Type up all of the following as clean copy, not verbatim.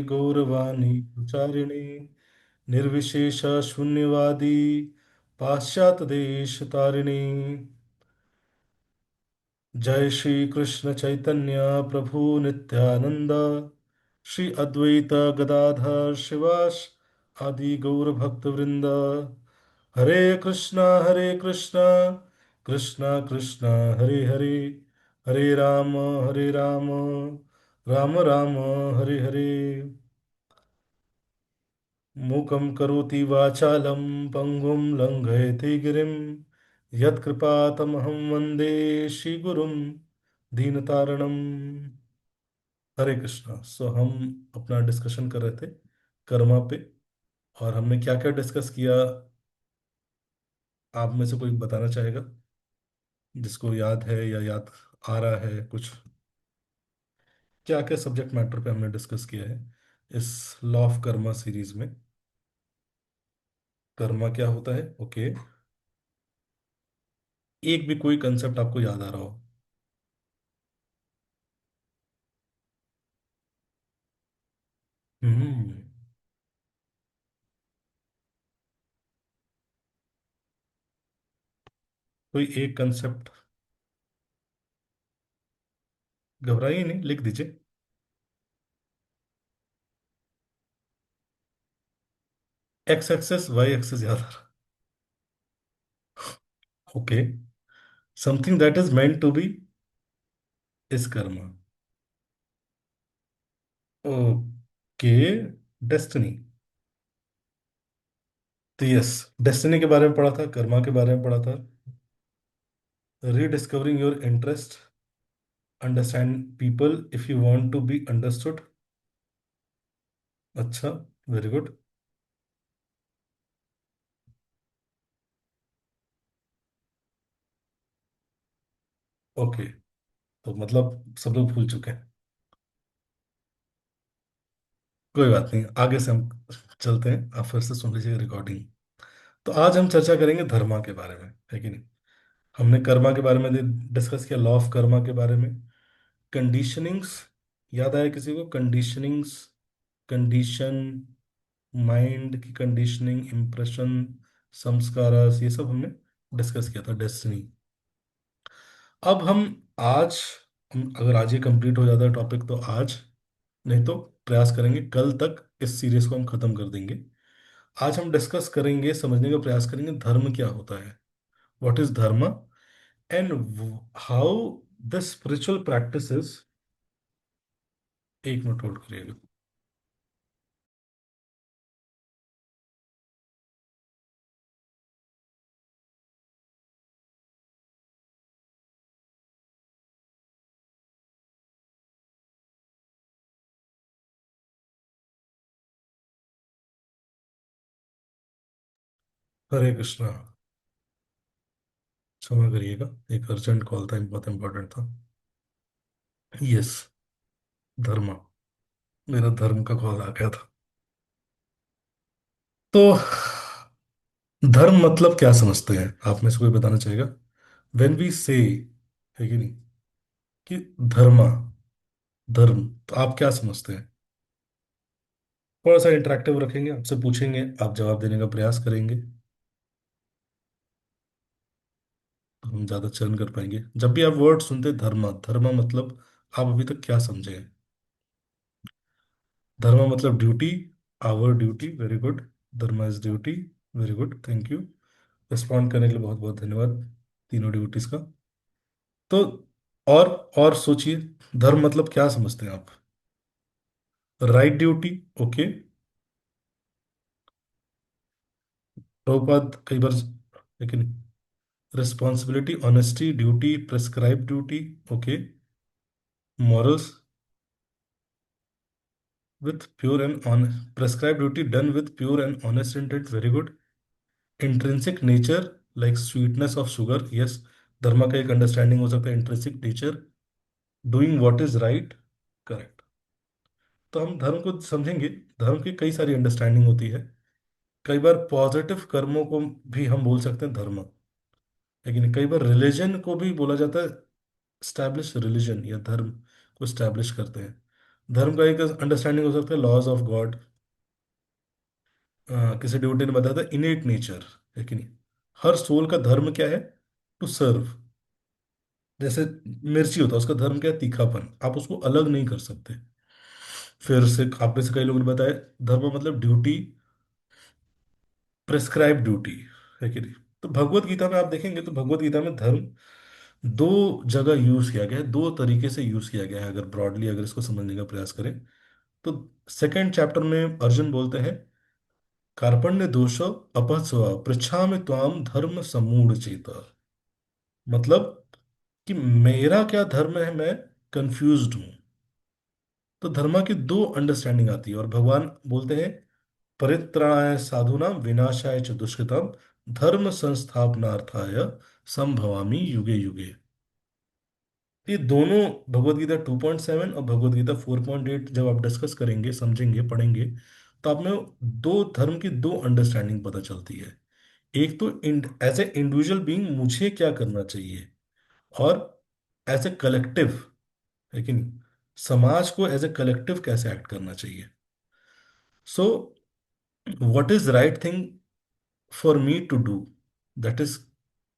गौरवाणी प्रचारिणे निर्विशेष शून्यवादी पाश्चात देश तारिणी। जय श्री कृष्ण चैतन्य प्रभु नित्यानंद श्री अद्वैत गदाधर शिवास आदि गौर भक्त वृंद। हरे कृष्णा कृष्णा कृष्णा हरे हरे, हरे राम राम राम हरे हरे। मूकं करोति वाचालं पङ्गुं लङ्घयते गिरिं यत्कृपातमहं वन्दे श्रीगुरुं दीनतारणम्। हरे कृष्णा। सो हम अपना डिस्कशन कर रहे थे कर्मा पे, और हमने क्या क्या डिस्कस किया, आप में से कोई बताना चाहेगा जिसको याद है या याद आ रहा है कुछ? क्या क्या सब्जेक्ट मैटर पे हमने डिस्कस किया है इस लॉ ऑफ कर्मा सीरीज में? कर्मा क्या होता है, ओके। एक भी कोई कंसेप्ट आपको याद आ रहा हो? हम्म। कोई एक कंसेप्ट? घबराइए नहीं, लिख दीजिए। एक्स एक्सेस वाई एक्सेस याद आ रहा? Okay. Something that is meant to be is karma. Okay. Destiny. तो यस, डेस्टिनी के बारे में पढ़ा था, कर्मा के बारे में पढ़ा था। Rediscovering your interest, understand people if you want to be understood. अच्छा, वेरी गुड। ओके, तो मतलब सब लोग भूल चुके हैं। कोई बात नहीं, आगे से हम चलते हैं, आप फिर से सुन लीजिए रिकॉर्डिंग। तो आज हम चर्चा करेंगे धर्मा के बारे में, है कि नहीं? हमने कर्मा के बारे में डिस्कस किया, लॉ ऑफ कर्मा के बारे में। कंडीशनिंग्स याद आया किसी को? कंडीशनिंग्स, कंडीशन, माइंड की कंडीशनिंग, इम्प्रेशन, संस्कारास, ये सब हमने डिस्कस किया था। डेस्टिनी। अब हम आज, अगर आज ये कंप्लीट हो जाता है टॉपिक तो आज, नहीं तो प्रयास करेंगे कल तक इस सीरीज को हम खत्म कर देंगे। आज हम डिस्कस करेंगे, समझने का प्रयास करेंगे धर्म क्या होता है, व्हाट इज धर्म, and how the spiritual practices. एक मिनट होल्ड करिएगा। हरे कृष्णा। क्षमा करिएगा, एक अर्जेंट कॉल था, बहुत इंपॉर्टेंट था। यस, धर्म, मेरा धर्म का कॉल आ गया था। तो धर्म मतलब क्या समझते हैं, आप में से कोई बताना चाहेगा? वेन वी से, है कि नहीं, कि धर्मा, धर्म, तो आप क्या समझते हैं? थोड़ा सा इंटरेक्टिव रखेंगे, आपसे पूछेंगे, आप जवाब देने का प्रयास करेंगे, तो हम ज्यादा चर्न कर पाएंगे। जब भी आप वर्ड सुनते हैं धर्मा, धर्मा मतलब आप अभी तक क्या समझे हैं? धर्मा मतलब duty, our duty, very good. Dharma is duty, very good, thank you. Respond करने के लिए बहुत बहुत धन्यवाद, तीनों ड्यूटीज का। तो और और सोचिए, धर्म मतलब क्या समझते हैं आप? Right duty, okay. प्रभुपाद कई बार, लेकिन responsibility, honesty, duty, prescribe duty, okay. Morals with pure and on prescribed duty done with pure and honest intent, very good. Intrinsic nature, like sweetness of sugar, yes, धर्म का एक understanding हो सकता है, intrinsic nature, doing what is right, correct. तो हम धर्म को समझेंगे, धर्म की कई सारी अंडरस्टैंडिंग होती है। कई बार पॉजिटिव कर्मों को भी हम बोल सकते हैं धर्म, लेकिन कई बार रिलीजन को भी बोला जाता है, स्टैब्लिश रिलीजन या धर्म को स्टैब्लिश करते हैं। धर्म का एक अंडरस्टैंडिंग हो सकता है लॉज ऑफ गॉड। किसी डिवोटी ने बताया था इनेट नेचर, है कि नहीं। हर सोल का धर्म क्या है? To serve. जैसे मिर्ची होता है, उसका धर्म क्या है? तीखापन। आप उसको अलग नहीं कर सकते। फिर से आप में से कई लोगों ने बताया धर्म मतलब ड्यूटी, प्रेस्क्राइब ड्यूटी, है कि नहीं। तो भगवत गीता में आप देखेंगे तो भगवत गीता में धर्म दो जगह यूज किया गया है, दो तरीके से यूज किया गया है, अगर ब्रॉडली अगर इसको समझने का प्रयास करें तो। सेकेंड चैप्टर में अर्जुन बोलते हैं कार्पण्य दोष अपस्व पृच्छामि त्वाम धर्म समूढ़ चेत। मतलब कि मेरा क्या धर्म है, मैं कंफ्यूज्ड हूं। तो धर्मा की दो अंडरस्टैंडिंग आती है, और भगवान बोलते हैं परित्राणाय साधुनां विनाशाय च दुष्कृतम धर्म संस्थापनार्थाय संभवामि युगे युगे। ये दोनों भगवत गीता 2.7 और भगवत गीता 4.8 जब आप डिस्कस करेंगे, समझेंगे, पढ़ेंगे, तो आप में दो धर्म की दो अंडरस्टैंडिंग पता चलती है। एक तो एज ए इंडिविजुअल बीइंग मुझे क्या करना चाहिए, और एज ए कलेक्टिव, है कि नहीं, समाज को एज ए कलेक्टिव कैसे एक्ट करना चाहिए। So what is right thing for me to do, that is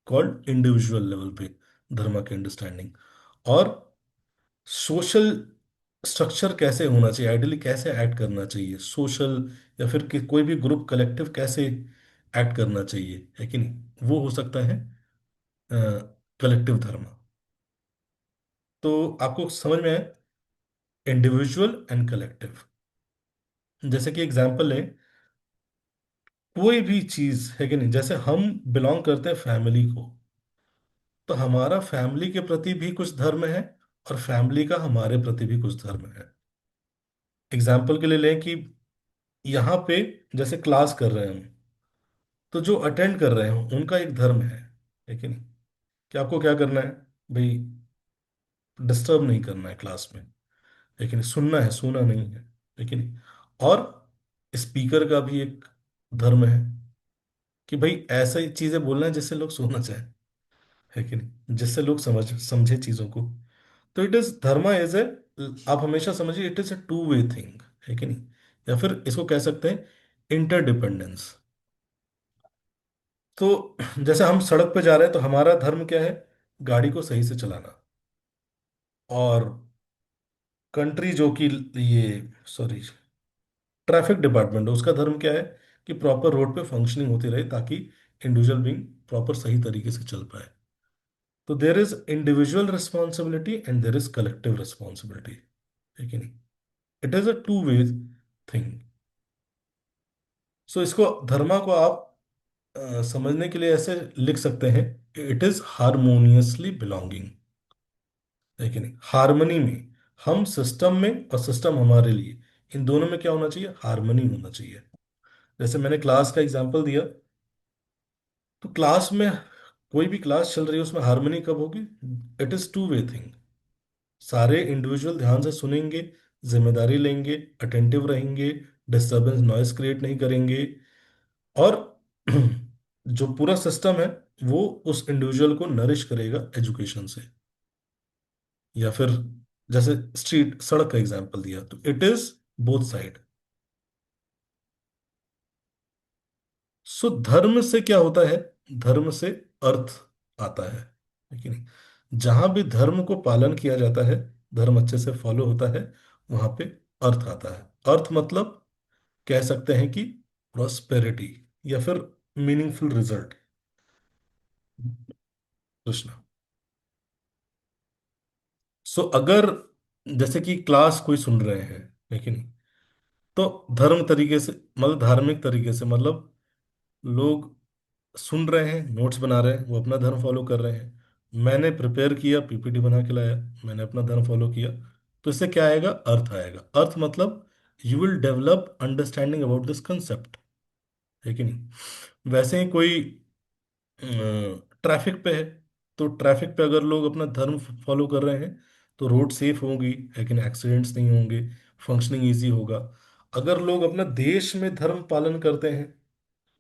called individual level पे धर्म की अंडरस्टैंडिंग। और सोशल स्ट्रक्चर कैसे होना चाहिए, आइडियली कैसे एक्ट करना चाहिए सोशल, या फिर कोई भी ग्रुप कलेक्टिव कैसे एक्ट करना चाहिए, है कि नहीं, वो हो सकता है कलेक्टिव धर्म। तो आपको समझ में आए इंडिविजुअल एंड कलेक्टिव। जैसे कि एग्जांपल लें, कोई भी चीज, है कि नहीं, जैसे हम बिलोंग करते हैं फैमिली को, तो हमारा फैमिली के प्रति भी कुछ धर्म है, और फैमिली का हमारे प्रति भी कुछ धर्म है। एग्जाम्पल के लिए लें कि यहाँ पे जैसे क्लास कर रहे हैं हम, तो जो अटेंड कर रहे हैं उनका एक धर्म है कि नहीं, कि आपको क्या करना है भाई, डिस्टर्ब नहीं करना है क्लास में, लेकिन सुनना है, सुना नहीं है, लेकिन। और स्पीकर का भी एक धर्म है कि भाई ऐसा ही चीजें बोलना है जिससे लोग सुनना चाहें, है कि नहीं, जिससे लोग समझे चीजों को। तो it is dharma as a, आप हमेशा समझिए it is a two way thing, है कि नहीं। या फिर इसको कह सकते हैं इंटरडिपेंडेंस। तो जैसे हम सड़क पे जा रहे हैं तो हमारा धर्म क्या है? गाड़ी को सही से चलाना। और कंट्री जो कि ये, सॉरी, ट्रैफिक डिपार्टमेंट है, उसका धर्म क्या है? कि प्रॉपर रोड पे फंक्शनिंग होती रहे, ताकि इंडिविजुअल बीइंग प्रॉपर सही तरीके से चल पाए। तो there is individual responsibility and there is collective responsibility, है कि नहीं। It is a two way thing. So इसको धर्मा को आप समझने के लिए ऐसे लिख सकते हैं, इट इज हारमोनियसली बिलोंगिंग, है कि नहीं, हारमोनी में। हम सिस्टम में और सिस्टम हमारे लिए, इन दोनों में क्या होना चाहिए? हारमोनी होना चाहिए। जैसे मैंने क्लास का एग्जांपल दिया, तो क्लास में कोई भी क्लास चल रही है उसमें हारमोनी कब होगी? It is to way thing. सारे इंडिविजुअल ध्यान से सुनेंगे, जिम्मेदारी लेंगे, अटेंटिव रहेंगे, डिस्टरबेंस नॉइस क्रिएट नहीं करेंगे, और जो पूरा सिस्टम है वो उस इंडिविजुअल को नरिश करेगा एजुकेशन से। या फिर जैसे स्ट्रीट, सड़क का एग्जांपल दिया, तो इट इज बोथ साइड। सो धर्म से क्या होता है? धर्म से अर्थ आता है कि नहीं। जहां भी धर्म को पालन किया जाता है, धर्म अच्छे से फॉलो होता है, वहां पे अर्थ आता है। अर्थ मतलब कह सकते हैं कि प्रॉस्पेरिटी, या फिर मीनिंगफुल रिजल्ट। कृष्ण। सो अगर जैसे कि क्लास कोई सुन रहे हैं, है कि नहीं, तो धर्म तरीके से मतलब धार्मिक तरीके से, मतलब लोग सुन रहे हैं, नोट्स बना रहे हैं, वो अपना धर्म फॉलो कर रहे हैं। मैंने प्रिपेयर किया, पीपीटी बना के लाया, मैंने अपना धर्म फॉलो किया। तो इससे क्या आएगा? अर्थ आएगा। अर्थ मतलब you will develop understanding about this concept, है कि नहीं। वैसे ही कोई ट्रैफिक पे है, तो ट्रैफिक पे अगर लोग अपना धर्म फॉलो कर रहे हैं तो रोड सेफ होगी, लेकिन एक्सीडेंट्स नहीं होंगे, फंक्शनिंग ईजी होगा। अगर लोग अपना देश में धर्म पालन करते हैं,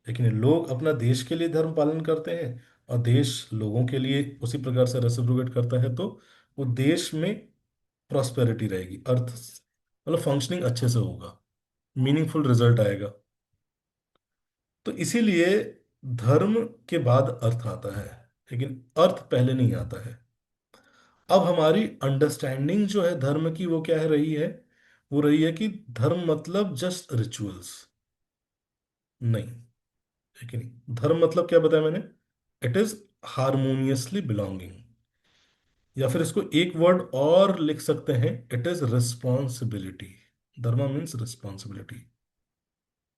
लेकिन लोग अपना देश के लिए धर्म पालन करते हैं, और देश लोगों के लिए उसी प्रकार से रेसिप्रोकेट करता है, तो वो देश में प्रॉस्पेरिटी रहेगी, अर्थ मतलब फंक्शनिंग अच्छे से होगा, मीनिंगफुल रिजल्ट आएगा। तो इसीलिए धर्म के बाद अर्थ आता है, लेकिन अर्थ पहले नहीं आता है। अब हमारी अंडरस्टैंडिंग जो है धर्म की, वो क्या है रही है? वो रही है कि धर्म मतलब जस्ट रिचुअल्स, नहीं, है कि नहीं? धर्म मतलब क्या बताया मैंने? इट इज हारमोनियसली बिलोंगिंग, या फिर इसको एक वर्ड और लिख सकते हैं, इट इज रिस्पॉन्सिबिलिटी। धर्म मीन्स रिस्पॉन्सिबिलिटी।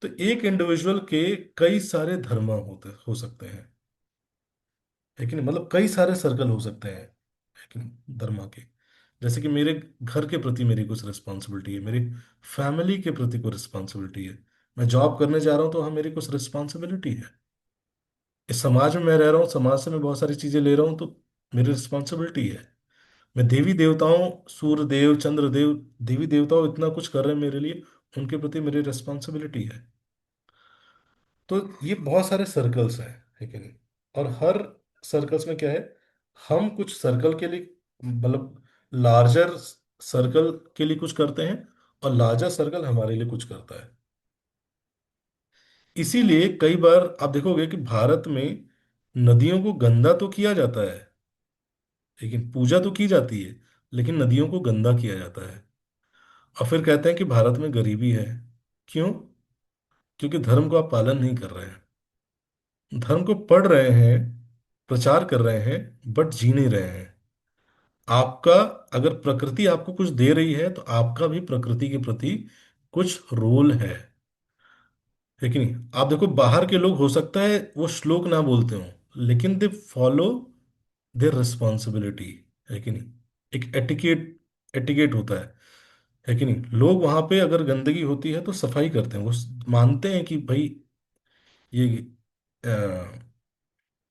तो एक इंडिविजुअल के कई सारे धर्म होते हो सकते हैं, है कि नहीं? मतलब कई सारे सर्कल हो सकते हैं, है कि नहीं, धर्म के। जैसे कि मेरे घर के प्रति मेरी कुछ रिस्पॉन्सिबिलिटी है, मेरी फैमिली के प्रति कोई रिस्पॉन्सिबिलिटी है, मैं जॉब करने जा रहा हूँ तो हाँ मेरी कुछ रिस्पॉन्सिबिलिटी है। इस समाज में मैं रह रहा हूँ, समाज से मैं बहुत सारी चीजें ले रहा हूँ, तो मेरी रिस्पॉन्सिबिलिटी है। मैं देवी देवताओं, सूर्य देव, चंद्र देव, देवी देवताओं इतना कुछ कर रहे हैं मेरे लिए, उनके प्रति मेरी रिस्पॉन्सिबिलिटी है। तो ये बहुत सारे सर्कल्स हैं, है कि नहीं? और हर सर्कल्स में क्या है, हम कुछ सर्कल के लिए, मतलब लार्जर सर्कल के लिए कुछ करते हैं, और लार्जर सर्कल हमारे लिए कुछ करता है। इसीलिए कई बार आप देखोगे कि भारत में नदियों को गंदा तो किया जाता है, लेकिन पूजा तो की जाती है, लेकिन नदियों को गंदा किया जाता है। और फिर कहते हैं कि भारत में गरीबी है। क्यों? क्योंकि धर्म को आप पालन नहीं कर रहे हैं, धर्म को पढ़ रहे हैं, प्रचार कर रहे हैं, बट जी नहीं रहे हैं। आपका, अगर प्रकृति आपको कुछ दे रही है तो आपका भी प्रकृति के प्रति कुछ रोल है कि नहीं? आप देखो बाहर के लोग हो सकता है वो श्लोक ना बोलते हो, लेकिन दे फॉलो देयर रिस्पॉन्सिबिलिटी, है कि नहीं? एक एटिकेट, एटिकेट होता है कि नहीं? लोग वहां पे अगर गंदगी होती है तो सफाई करते हैं, वो मानते हैं कि भाई ये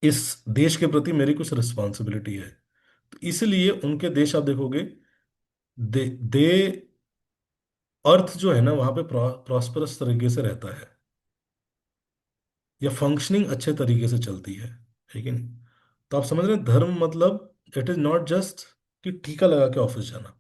इस देश के प्रति मेरी कुछ रिस्पॉन्सिबिलिटी है। तो इसलिए उनके देश आप देखोगे, दे अर्थ जो है ना वहां पे प्रॉस्परस तरीके से रहता है, या फंक्शनिंग अच्छे तरीके से चलती है कि नहीं? तो आप समझ रहे हैं, धर्म मतलब इट इज नॉट जस्ट कि टीका लगा के ऑफिस जाना।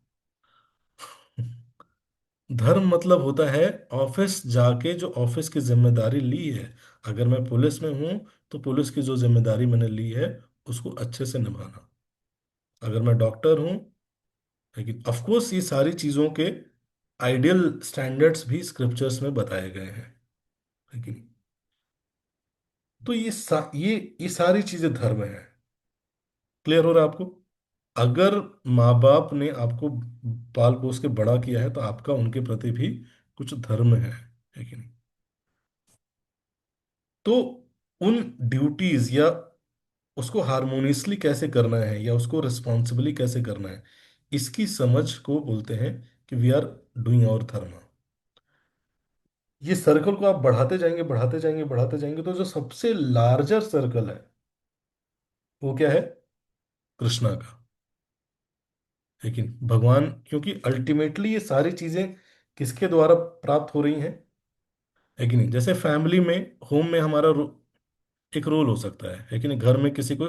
धर्म मतलब होता है ऑफिस जाके जो ऑफिस की जिम्मेदारी ली है। अगर मैं पुलिस में हूं तो पुलिस की जो जिम्मेदारी मैंने ली है उसको अच्छे से निभाना। अगर मैं डॉक्टर हूं, लेकिन ऑफ कोर्स ये सारी चीजों के आइडियल स्टैंडर्ड्स भी स्क्रिप्चर्स में बताए गए हैं, है कि नहीं? तो ये सारी चीजें धर्म है। क्लियर हो रहा है आपको? अगर माँ बाप ने आपको पाल पोस के बड़ा किया है तो आपका उनके प्रति भी कुछ धर्म है कि नहीं? तो उन ड्यूटीज या उसको हारमोनियसली कैसे करना है, या उसको रिस्पॉन्सिबली कैसे करना है, इसकी समझ को बोलते हैं कि वी आर डूइंग आवर धर्म। ये सर्कल को आप बढ़ाते जाएंगे, बढ़ाते जाएंगे, बढ़ाते जाएंगे, तो जो सबसे लार्जर सर्कल है वो क्या है? कृष्णा का। लेकिन भगवान, क्योंकि अल्टीमेटली ये सारी चीजें किसके द्वारा प्राप्त हो रही हैं, है कि नहीं? जैसे फैमिली में, होम में हमारा एक रोल हो सकता है कि नहीं? घर में किसी को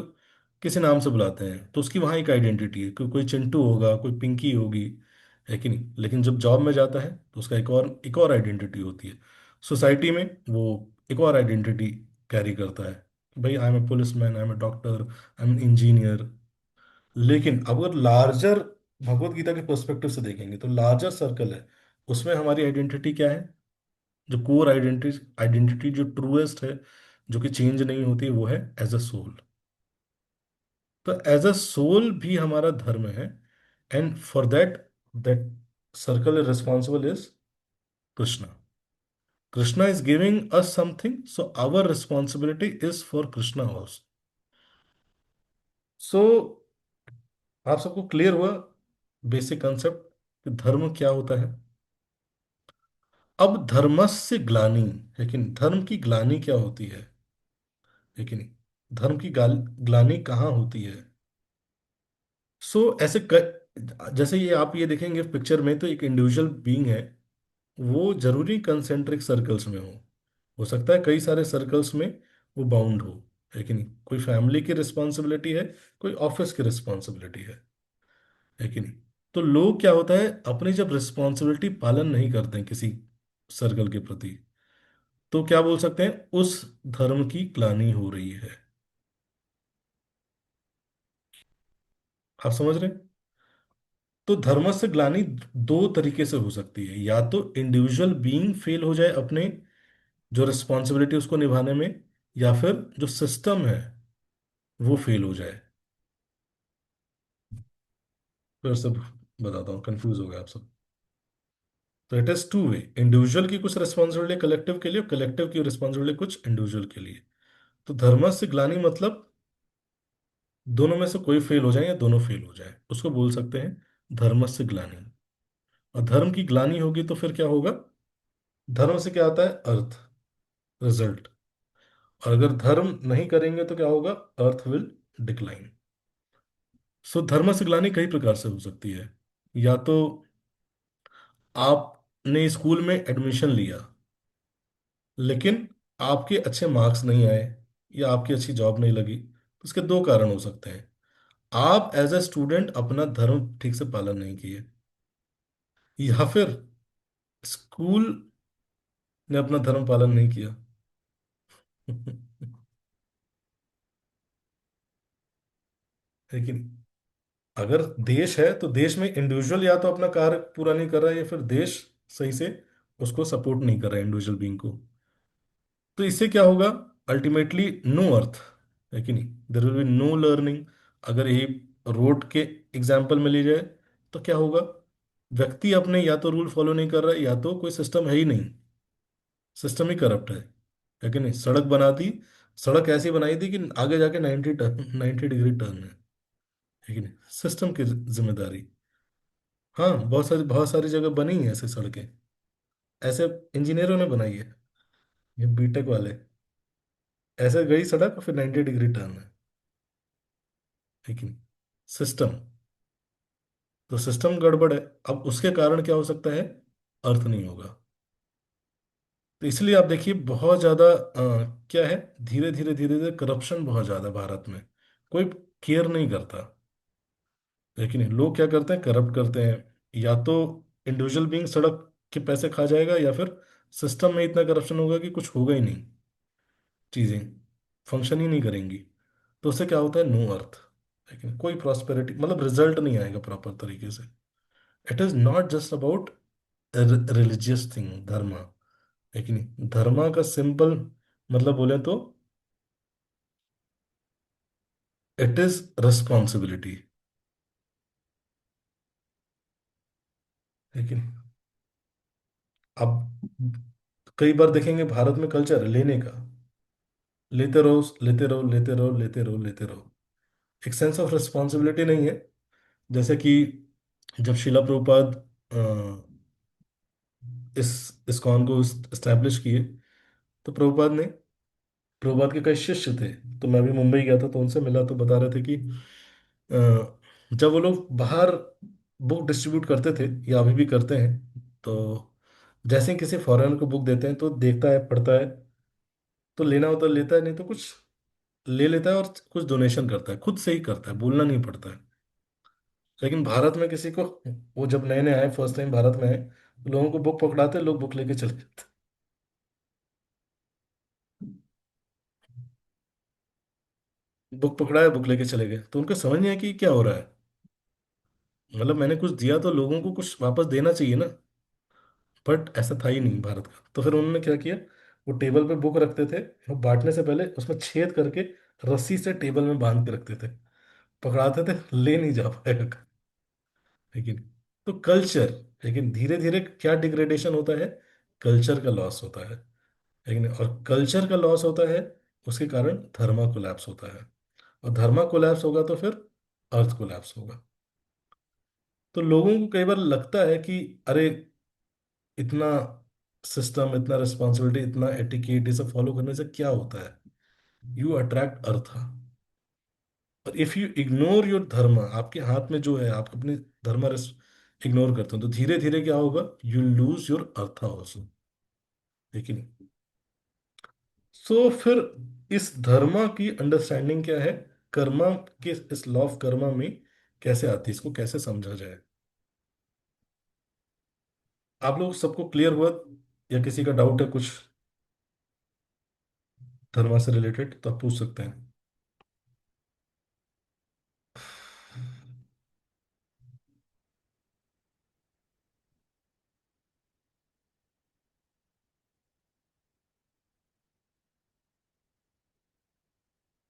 किसी नाम से बुलाते हैं तो उसकी वहाँ एक आइडेंटिटी है, कोई चिंटू होगा, कोई पिंकी होगी, है कि नहीं? लेकिन जब जॉब में जाता है तो उसका एक और आइडेंटिटी होती है। सोसाइटी में वो एक और आइडेंटिटी कैरी करता है, भाई I am a police man, I am a doctor, I am engineer. लेकिन अगर लार्जर भगवत गीता के पर्सपेक्टिव से देखेंगे तो लार्जर सर्कल है, उसमें हमारी आइडेंटिटी क्या है? जो कोर आइडेंटिटी, आइडेंटिटी जो ट्रूएस्ट है, जो कि चेंज नहीं होती, वो है एज अ सोल। तो एज अ सोल भी हमारा धर्म है। And for that, that circle is responsible is Krishna. Krishna is giving us something, so our responsibility is for Krishna also. So आप सबको क्लियर हुआ बेसिक कंसेप्ट कि धर्म क्या होता है? अब धर्मस्य ग्लानि, लेकिन धर्म की ग्लानि क्या होती है कि नहीं? धर्म की ग्लानि कहाँ होती है? ऐसे जैसे ये आप ये देखेंगे पिक्चर में, तो एक इंडिविजुअल बीइंग है, वो जरूरी कंसेंट्रिक सर्कल्स में हो सकता है कई सारे सर्कल्स में वो बाउंड हो, है कि नहीं? कोई फैमिली की रिस्पॉन्सिबिलिटी है, कोई ऑफिस की रिस्पॉन्सिबिलिटी है कि नहीं? तो लोग क्या होता है, अपनी जब रिस्पॉन्सिबिलिटी पालन नहीं करते हैं किसी सर्कल के प्रति, तो क्या बोल सकते हैं, उस धर्म की ग्लानि हो रही है। आप समझ रहे हैं? तो धर्म से ग्लानि दो तरीके से हो सकती है, या तो इंडिविजुअल बीइंग फेल हो जाए अपने जो रिस्पॉन्सिबिलिटी उसको निभाने में, या फिर जो सिस्टम है वो फेल हो जाए। फिर सब बताता हूँ, कंफ्यूज हो गया आप सब। तो it is two way, individual की कुछ रिस्पॉन्सिबिलिटी कलेक्टिव के लिए, कलेक्टिव की रिस्पॉन्सिबिलिटी कुछ इंडिविजुअल के लिए। तो धर्म से ग्लानि मतलब दोनों में से कोई फेल हो जाए या दोनों फेल हो जाए, उसको बोल सकते हैं धर्म से ग्लानि। और धर्म की ग्लानि होगी तो फिर क्या होगा, धर्म से क्या आता है, अर्थ, रिजल्ट। और अगर धर्म नहीं करेंगे तो क्या होगा, अर्थ विल डिक्लाइन। सो धर्म से ग्लानि कई प्रकार से हो सकती है। या तो आपने स्कूल में एडमिशन लिया, लेकिन आपके अच्छे मार्क्स नहीं आए, या आपकी अच्छी जॉब नहीं लगी, तो उसके दो कारण हो सकते हैं। आप एज ए स्टूडेंट अपना धर्म ठीक से पालन नहीं किए, या फिर स्कूल ने अपना धर्म पालन नहीं किया। लेकिन अगर देश है तो देश में इंडिविजुअल या तो अपना कार्य पूरा नहीं कर रहा है, या फिर देश सही से उसको सपोर्ट नहीं कर रहा है इंडिविजुअल बीइंग को। तो इससे क्या होगा, अल्टीमेटली नो अर्थ, है कि नहीं, there will be know learning. अगर ये रोड के एग्जाम्पल में ले जाए तो क्या होगा, व्यक्ति अपने या तो रूल फॉलो नहीं कर रहा है, या तो कोई सिस्टम है ही नहीं, सिस्टम ही करप्ट है कि नहीं। सड़क बना दी, सड़क ऐसी बनाई थी कि आगे जाके 90 डिग्री टर्न है कि नहीं, सिस्टम की जिम्मेदारी। हाँ, बहुत सारी जगह बनी है ऐसे सड़कें, ऐसे इंजीनियरों ने बनाई है, ये बीटेक वाले। ऐसे गई सड़क और फिर 90 डिग्री टर्न है कि नहीं, सिस्टम। तो सिस्टम गड़बड़ है। अब उसके कारण क्या हो सकता है, अर्थ नहीं होगा। तो इसलिए आप देखिए बहुत ज्यादा क्या है, धीरे धीरे धीरे धीरे करप्शन बहुत ज्यादा है भारत में। कोई केयर नहीं करता, लेकिन लोग क्या करते हैं, करप्ट करते हैं। या तो इंडिविजुअल बीइंग सड़क के पैसे खा जाएगा, या फिर सिस्टम में इतना करप्शन होगा कि कुछ होगा ही नहीं, चीजें फंक्शन ही नहीं करेंगी। तो उससे क्या होता है, नो अर्थ, लेकिन कोई प्रॉस्पेरिटी मतलब रिजल्ट नहीं आएगा प्रॉपर तरीके से। It is not just about religious thing, धर्म, लेकिन धर्मा का सिंपल मतलब बोले तो इट इज रिस्पॉन्सिबिलिटी, लेकिन अब कई बार देखेंगे भारत में कल्चर है लेने का, लेते रहो लेते रहो लेते रहो लेते रहो लेते रहो, एक सेंस ऑफ रिस्पॉन्सिबिलिटी नहीं है। जैसे कि जब शिला प्रभुपाद इस इस्कॉन को इस्टेब्लिश किए, तो प्रभुपाद के कई शिष्य थे। तो मैं भी मुंबई गया था तो उनसे मिला, तो बता रहे थे कि जब वो लोग बाहर बुक डिस्ट्रीब्यूट करते थे, या अभी भी करते हैं, तो जैसे ही किसी फॉरेनर को बुक देते हैं तो देखता है, पढ़ता है, तो लेना होता है लेता है, नहीं तो कुछ ले लेता है और कुछ डोनेशन करता है, खुद से ही करता है, बोलना नहीं पड़ता है। लेकिन भारत में किसी को, वो जब नए नए आए, फर्स्ट टाइम भारत में आए, तो लोगों को बुक पकड़ाते, लोग बुक लेके चले जाते। बुक पकड़ाया, बुक लेके चले गए, तो उनको समझ नहीं आया कि क्या हो रहा है। मतलब मैंने कुछ दिया तो लोगों को कुछ वापस देना चाहिए ना, बट ऐसा था ही नहीं भारत का। तो फिर उन्होंने क्या किया, वो टेबल पे बुक रखते थे, और बांटने से पहले उसमें छेद करके रस्सी से टेबल में बांध के रखते थे, पकड़ाते थे, ले नहीं जा पाएगा। लेकिन तो कल्चर, लेकिन धीरे धीरे क्या डिग्रेडेशन होता है, कल्चर का लॉस होता है। लेकिन और कल्चर का लॉस होता है, उसके कारण धर्मा कोलैप्स होता है। और धर्मा कोलैप्स होगा तो फिर अर्थ कोलैप्स होगा। तो लोगों को कई बार लगता है कि अरे, इतना सिस्टम, इतना रिस्पॉन्सिबिलिटी, इतना एटिकेट, ये सब फॉलो करने से क्या होता है, यू अट्रैक्ट अर्थ। और इफ यू इग्नोर योर धर्म, आपके हाथ में जो है, आप अपने धर्म इग्नोर करते हो, तो धीरे धीरे क्या होगा, you lose your earth also. लेकिन सो फिर इस धर्म की अंडरस्टैंडिंग क्या है, कर्मा के इस लॉ ऑफ कर्मा में कैसे आती है, इसको कैसे समझा जाए। आप लोग सबको क्लियर हुआ, या किसी का डाउट है कुछ धर्मा से रिलेटेड, तो आप पूछ सकते हैं।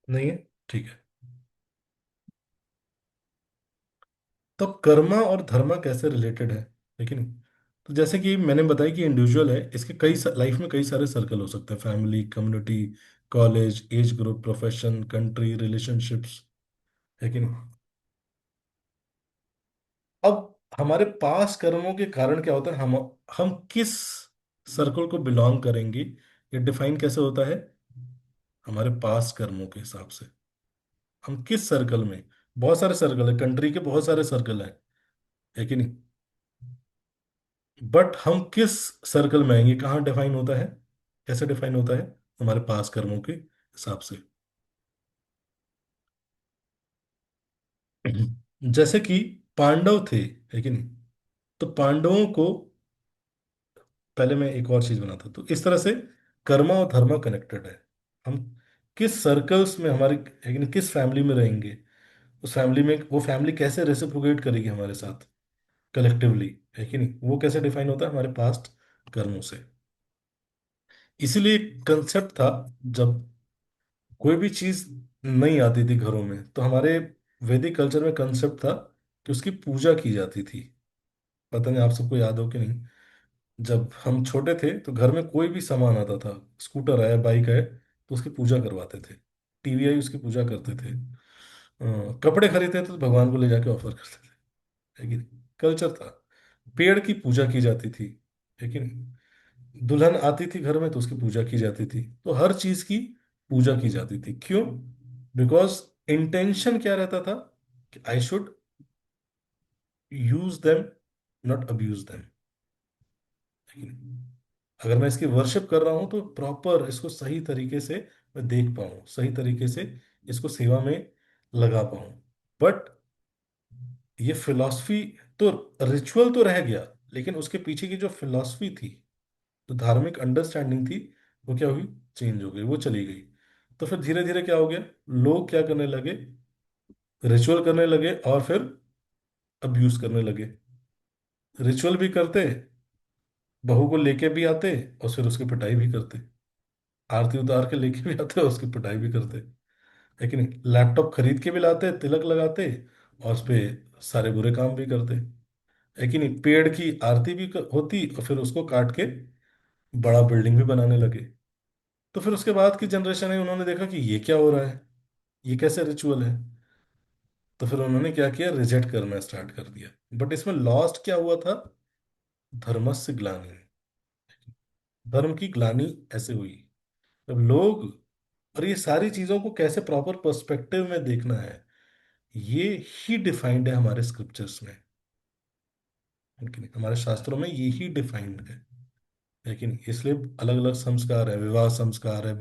नहीं है, ठीक है। तो कर्मा और धर्मा कैसे रिलेटेड है कि नहीं? तो जैसे कि मैंने बताया कि इंडिविजुअल है, इसके कई लाइफ में कई सारे सर्कल हो सकते हैं, family, community, college, age group, profession, country, relationships, है कि नहीं? अब हमारे पास कर्मों के कारण क्या होता है, हम किस सर्कल को बिलोंग करेंगे, ये डिफाइन कैसे होता है? हमारे पास कर्मों के हिसाब से हम किस सर्कल में, बहुत सारे सर्कल है, कंट्री के बहुत सारे सर्कल है कि नहीं? बट हम किस सर्कल में आएंगे, कहाँ डिफाइन होता है, कैसे डिफाइन होता है? हमारे पास कर्मों के हिसाब से। जैसे कि पांडव थे, है कि नहीं? तो पांडवों को, पहले मैं एक और चीज बनाता हूं, तो इस तरह से कर्मा और धर्मा कनेक्टेड है। हम किस सर्कल्स में हमारे, है कि नहीं, किस फैमिली में रहेंगे, उस फैमिली में वो फैमिली कैसे रेसिप्रोकेट करेगी हमारे साथ कलेक्टिवली, है कि नहीं, वो कैसे डिफाइन होता है हमारे पास्ट कर्मों से। इसीलिए कंसेप्ट था, जब कोई भी चीज नहीं आती थी घरों में, तो हमारे वैदिक कल्चर में कंसेप्ट था कि उसकी पूजा की जाती थी। पता नहीं आप सबको याद हो कि नहीं? जब हम छोटे थे तो घर में कोई भी सामान आता था, स्कूटर आया, बाइक आया, तो उसकी पूजा करवाते थे। टीवी आई, उसकी पूजा करते थे। कपड़े खरीदते थे तो भगवान को ले जाके ऑफर करते थे, है कि नहीं? कल्चर था। पेड़ की पूजा की जाती थी, है कि नहीं? दुल्हन आती थी घर में तो उसकी पूजा की जाती थी। तो हर चीज की पूजा की जाती थी, क्यों? बिकॉज इंटेंशन क्या रहता था कि I should use them, not abuse them. अगर मैं इसकी वर्शिप कर रहा हूं तो प्रॉपर इसको सही तरीके से मैं देख पाऊं, सही तरीके से इसको सेवा में लगा पाऊं। बट ये फिलॉसफी, तो रिचुअल तो रह गया, लेकिन उसके पीछे की जो फिलॉसफी थी, जो धार्मिक अंडरस्टैंडिंग थी, वो क्या हुई? चेंज हो गई, वो चली गई। तो फिर धीरे धीरे क्या हो गया, लोग क्या करने लगे, रिचुअल करने लगे और फिर अब्यूज करने लगे। रिचुअल भी करते, बहू को लेके भी आते, और फिर उसकी पिटाई भी करते। आरती उतार के लेके भी आते और उसकी पिटाई भी करते, है कि नहीं? लैपटॉप खरीद के भी लाते, तिलक लगाते, और उस पे सारे बुरे काम भी करते, है कि नहीं? पेड़ की आरती भी होती, और फिर उसको काट के बड़ा बिल्डिंग भी बनाने लगे। तो फिर उसके बाद की जनरेशन है, उन्होंने देखा कि ये क्या हो रहा है, ये कैसे रिचुअल है? तो फिर उन्होंने क्या किया, रिजेक्ट करना स्टार्ट कर दिया। बट इसमें लॉस्ट क्या हुआ था? धर्मस्य ग्लानि, धर्म की ग्लानि ऐसे हुई। अब लोग, और ये सारी चीजों को कैसे प्रॉपर पर्सपेक्टिव में देखना है, ये ही डिफाइंड है हमारे स्क्रिप्चर्स में, है कि नहीं? हमारे शास्त्रों में ये ही डिफाइंड है कि नहीं? इसलिए अलग अलग संस्कार है, विवाह संस्कार है,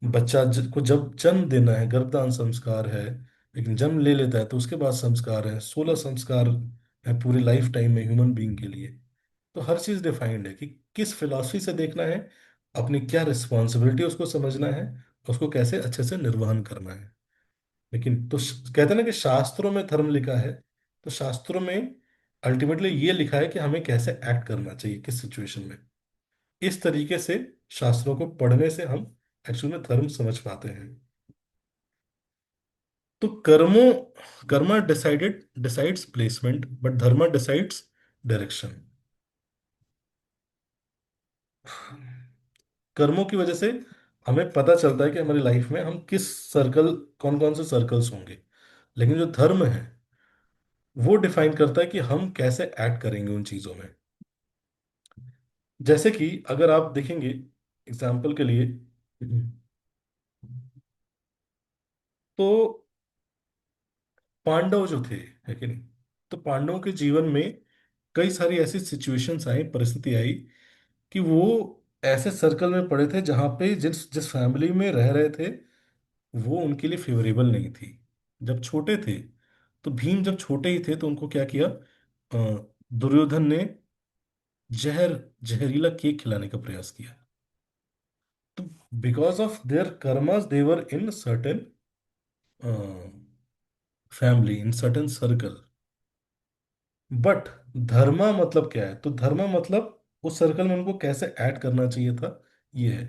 बच्चा को जब जन्म देना है, गर्भदान संस्कार है, लेकिन जन्म ले लेता है तो उसके बाद संस्कार है, 16 संस्कार है पूरी लाइफ टाइम में ह्यूमन बीइंग के लिए। तो हर चीज डिफाइंड है कि किस फिलॉसफी से देखना है, अपनी क्या रिस्पॉन्सिबिलिटी उसको समझना है, उसको कैसे अच्छे से निर्वहन करना है। लेकिन तो कहते हैं ना कि शास्त्रों में धर्म लिखा है, तो शास्त्रों में अल्टीमेटली ये लिखा है कि हमें कैसे एक्ट करना चाहिए किस सिचुएशन में। इस तरीके से शास्त्रों को पढ़ने से हम एक्चुअल में धर्म समझ पाते हैं। तो Karma decides placement, but Dharma decides direction. कर्मों की वजह से हमें पता चलता है कि हमारी लाइफ में हम किस सर्कल, कौन कौन से सर्कल्स होंगे। लेकिन जो धर्म है, वो डिफाइन करता है कि हम कैसे एक्ट करेंगे उन चीजों में। जैसे कि अगर आप देखेंगे एग्जाम्पल के लिए, तो पांडव जो थे, है कि नहीं? तो पांडवों के जीवन में कई सारी ऐसी सिचुएशंस आई, परिस्थिति आई, कि वो ऐसे सर्कल में पड़े थे जहां पे जिस जिस फैमिली में रह रहे थे, वो उनके लिए फेवरेबल नहीं थी। जब छोटे थे, तो भीम जब छोटे ही थे तो उनको क्या किया, दुर्योधन ने जहर जहरीला केक खिलाने का प्रयास किया। तो because of their karmas they were in certain family, in certain circle. But dharma मतलब क्या है? तो धर्मा मतलब उस सर्कल में उनको कैसे ऐड करना चाहिए था, ये है।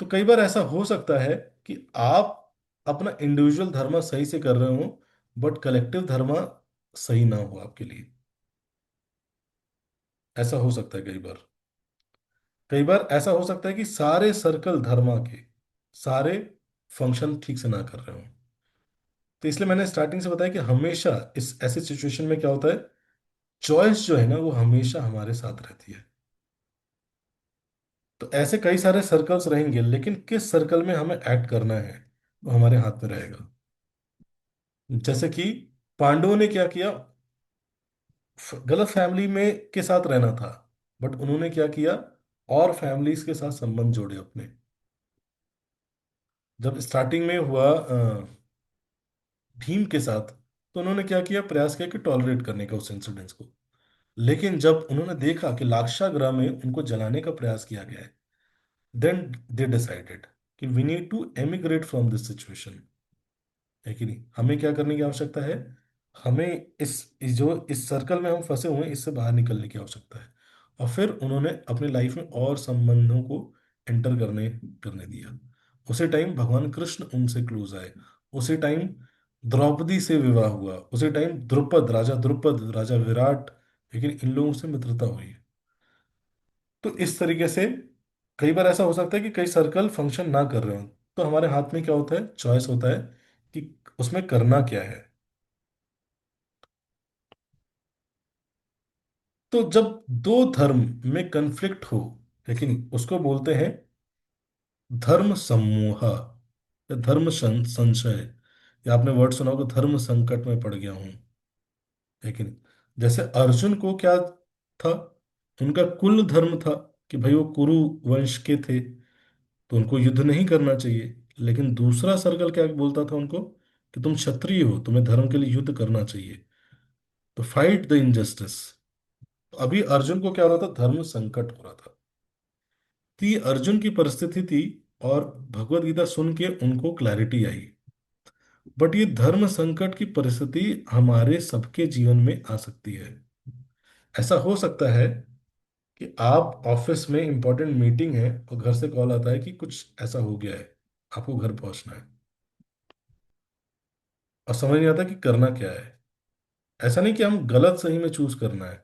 तो कई बार ऐसा हो सकता है कि आप अपना इंडिविजुअल धर्मा सही से कर रहे हो, बट कलेक्टिव धर्मा सही ना हो आपके लिए। ऐसा हो सकता है कई बार। कई बार ऐसा हो सकता है कि सारे सर्कल धर्मा के सारे फंक्शन ठीक से ना कर रहे हो। तो इसलिए मैंने स्टार्टिंग से बताया कि हमेशा इस ऐसे सिचुएशन में क्या होता है, चॉइस जो है ना वो हमेशा हमारे साथ रहती है। तो ऐसे कई सारे सर्कल्स रहेंगे, लेकिन किस सर्कल में हमें एक्ट करना है वो हमारे हाथ में रहेगा। जैसे कि पांडवों ने क्या किया, गलत फैमिली में के साथ रहना था, बट उन्होंने क्या किया, और फैमिलीज के साथ संबंध जोड़े अपने। जब स्टार्टिंग में हुआ भीम के साथ, तो उन्होंने क्या किया, प्रयास किया कि टॉलरेट करने का उस इंसिडेंस को। लेकिन जब उन्होंने देखा कि लाक्षागृह में उनको जलाने का प्रयास किया गया है, देन दे डिसाइडेड कि we need to emigrate from this situation. है कि नहीं? हमें क्या करने की आवश्यकता है? हमें इस जो इस सर्कल में हम फंसे हुए हैं इससे बाहर निकलने की आवश्यकता है। और फिर उन्होंने अपनी लाइफ में और संबंधों को एंटर करने करने दिया। उसी टाइम भगवान कृष्ण उनसे क्लोज आए। उसी टाइम द्रौपदी से विवाह हुआ। उसी टाइम द्रुपद राजा विराट, लेकिन इन लोगों से मित्रता हुई। तो इस तरीके से कई बार ऐसा हो सकता है कि कई सर्कल फंक्शन ना कर रहे हो, तो हमारे हाथ में क्या होता है, चॉइस होता है कि उसमें करना क्या है। तो जब दो धर्म में कंफ्लिक्ट हो, लेकिन उसको बोलते हैं धर्म समूह या संशय, या आपने वर्ड सुना होगा धर्म संकट में पड़ गया हूं। लेकिन जैसे अर्जुन को क्या था, उनका कुल धर्म था कि भाई वो कुरु वंश के थे, तो उनको युद्ध नहीं करना चाहिए। लेकिन दूसरा सर्कल क्या बोलता था उनको, कि तुम क्षत्रिय हो, तुम्हें धर्म के लिए युद्ध करना चाहिए, तो फाइट द इनजस्टिस। अभी अर्जुन को क्या हो रहा था, धर्म संकट हो रहा था। तो ये अर्जुन की परिस्थिति थी, और भगवत गीता सुन के उनको क्लैरिटी आई। बट ये धर्म संकट की परिस्थिति हमारे सबके जीवन में आ सकती है। ऐसा हो सकता है कि आप ऑफिस में इंपॉर्टेंट मीटिंग है और घर से कॉल आता है कि कुछ ऐसा हो गया है, आपको घर पहुंचना है, और समझ नहीं आता कि करना क्या है। ऐसा नहीं कि हम गलत सही में चूज करना है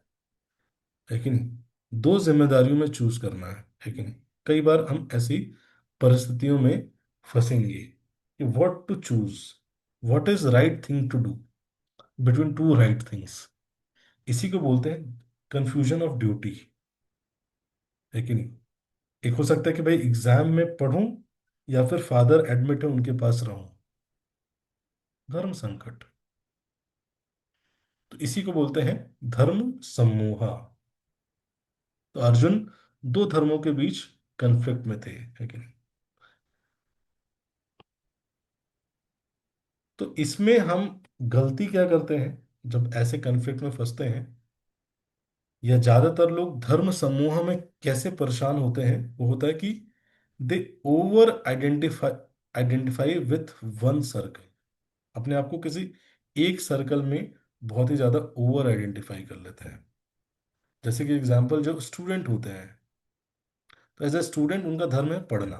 कि नहीं, दो जिम्मेदारियों में चूज करना है कि नहीं। कई बार हम ऐसी परिस्थितियों में फंसेंगे कि what to choose, what is right thing to do between two right things. इसी को बोलते हैं कंफ्यूजन ऑफ ड्यूटी। है कि नहीं? एक हो सकता है कि भाई एग्जाम में पढ़ूं, या फिर फादर एडमिट है उनके पास रहूं। धर्म संकट। तो इसी को बोलते हैं धर्म समूहा। तो अर्जुन दो धर्मों के बीच कन्फ्लिक्ट में थे। है कि नहीं? तो इसमें हम गलती क्या करते हैं जब ऐसे कन्फ्लिक्ट में फंसते हैं, या ज्यादातर लोग धर्म समूह में कैसे परेशान होते हैं, वो होता है कि they over identify identify with one circle. अपने आप को किसी एक सर्कल में बहुत ही ज्यादा ओवर आइडेंटिफाई कर लेते हैं। जैसे कि एग्जाम्पल, जो स्टूडेंट होते हैं, तो एज ए स्टूडेंट उनका धर्म है पढ़ना,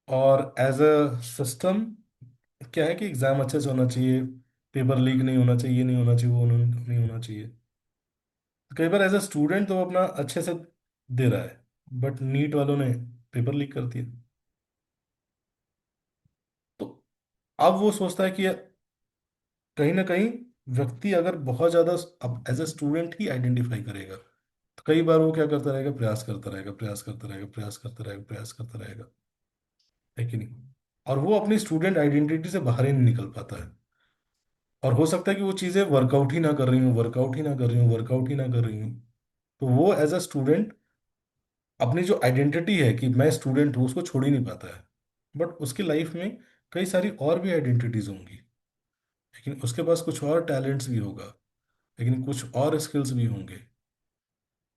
और एज अ सिस्टम क्या है कि एग्जाम अच्छे से होना चाहिए, पेपर लीक नहीं होना चाहिए, ये नहीं होना चाहिए, वो नहीं होना चाहिए। तो कई बार एज अ स्टूडेंट तो वो अपना अच्छे से दे रहा है, बट नीट वालों ने पेपर लीक कर दिया। तो अब वो सोचता है कि कहीं ना कहीं व्यक्ति अगर बहुत ज्यादा अब एज ए स्टूडेंट ही आइडेंटिफाई करेगा, तो कई बार वो क्या करता रहेगा, प्रयास करता रहेगा, प्रयास करता रहेगा, प्रयास करता रहेगा, प्रयास करता रहेगा। है कि नहीं? और वो अपनी स्टूडेंट आइडेंटिटी से बाहर ही नहीं निकल पाता है। और हो सकता है कि वो चीजें वर्कआउट ही ना कर रही हूँ, वर्कआउट ही ना कर रही हूँ, वर्कआउट ही ना कर रही हूँ। तो वो एज अ स्टूडेंट अपनी जो आइडेंटिटी है कि मैं स्टूडेंट हूँ उसको छोड़ ही नहीं पाता है। बट उसकी लाइफ में कई सारी और भी आइडेंटिटीज होंगी, लेकिन उसके पास कुछ और टैलेंट्स भी होगा, लेकिन कुछ और स्किल्स भी होंगे।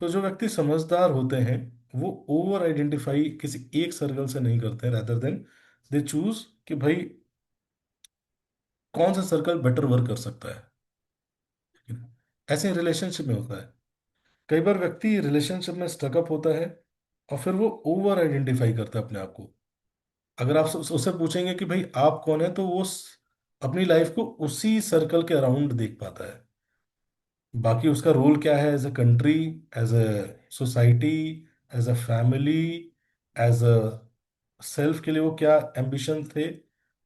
तो जो व्यक्ति समझदार होते हैं वो ओवर आइडेंटिफाई किसी एक सर्कल से नहीं करते, रादर देन दे चूज कि भाई कौन सा सर्कल बेटर वर्क कर सकता है। ऐसे रिलेशनशिप में होता है। कई बार व्यक्ति रिलेशनशिप में स्टकअप होता है और फिर वो ओवर आइडेंटिफाई करता है अपने आप को। अगर आप उससे पूछेंगे कि भाई आप कौन है, तो वो अपनी लाइफ को उसी सर्कल के अराउंड देख पाता है। बाकी उसका रोल क्या है as a country, as a society, as a family, as a self के लिए वो क्या एम्बिशन थे,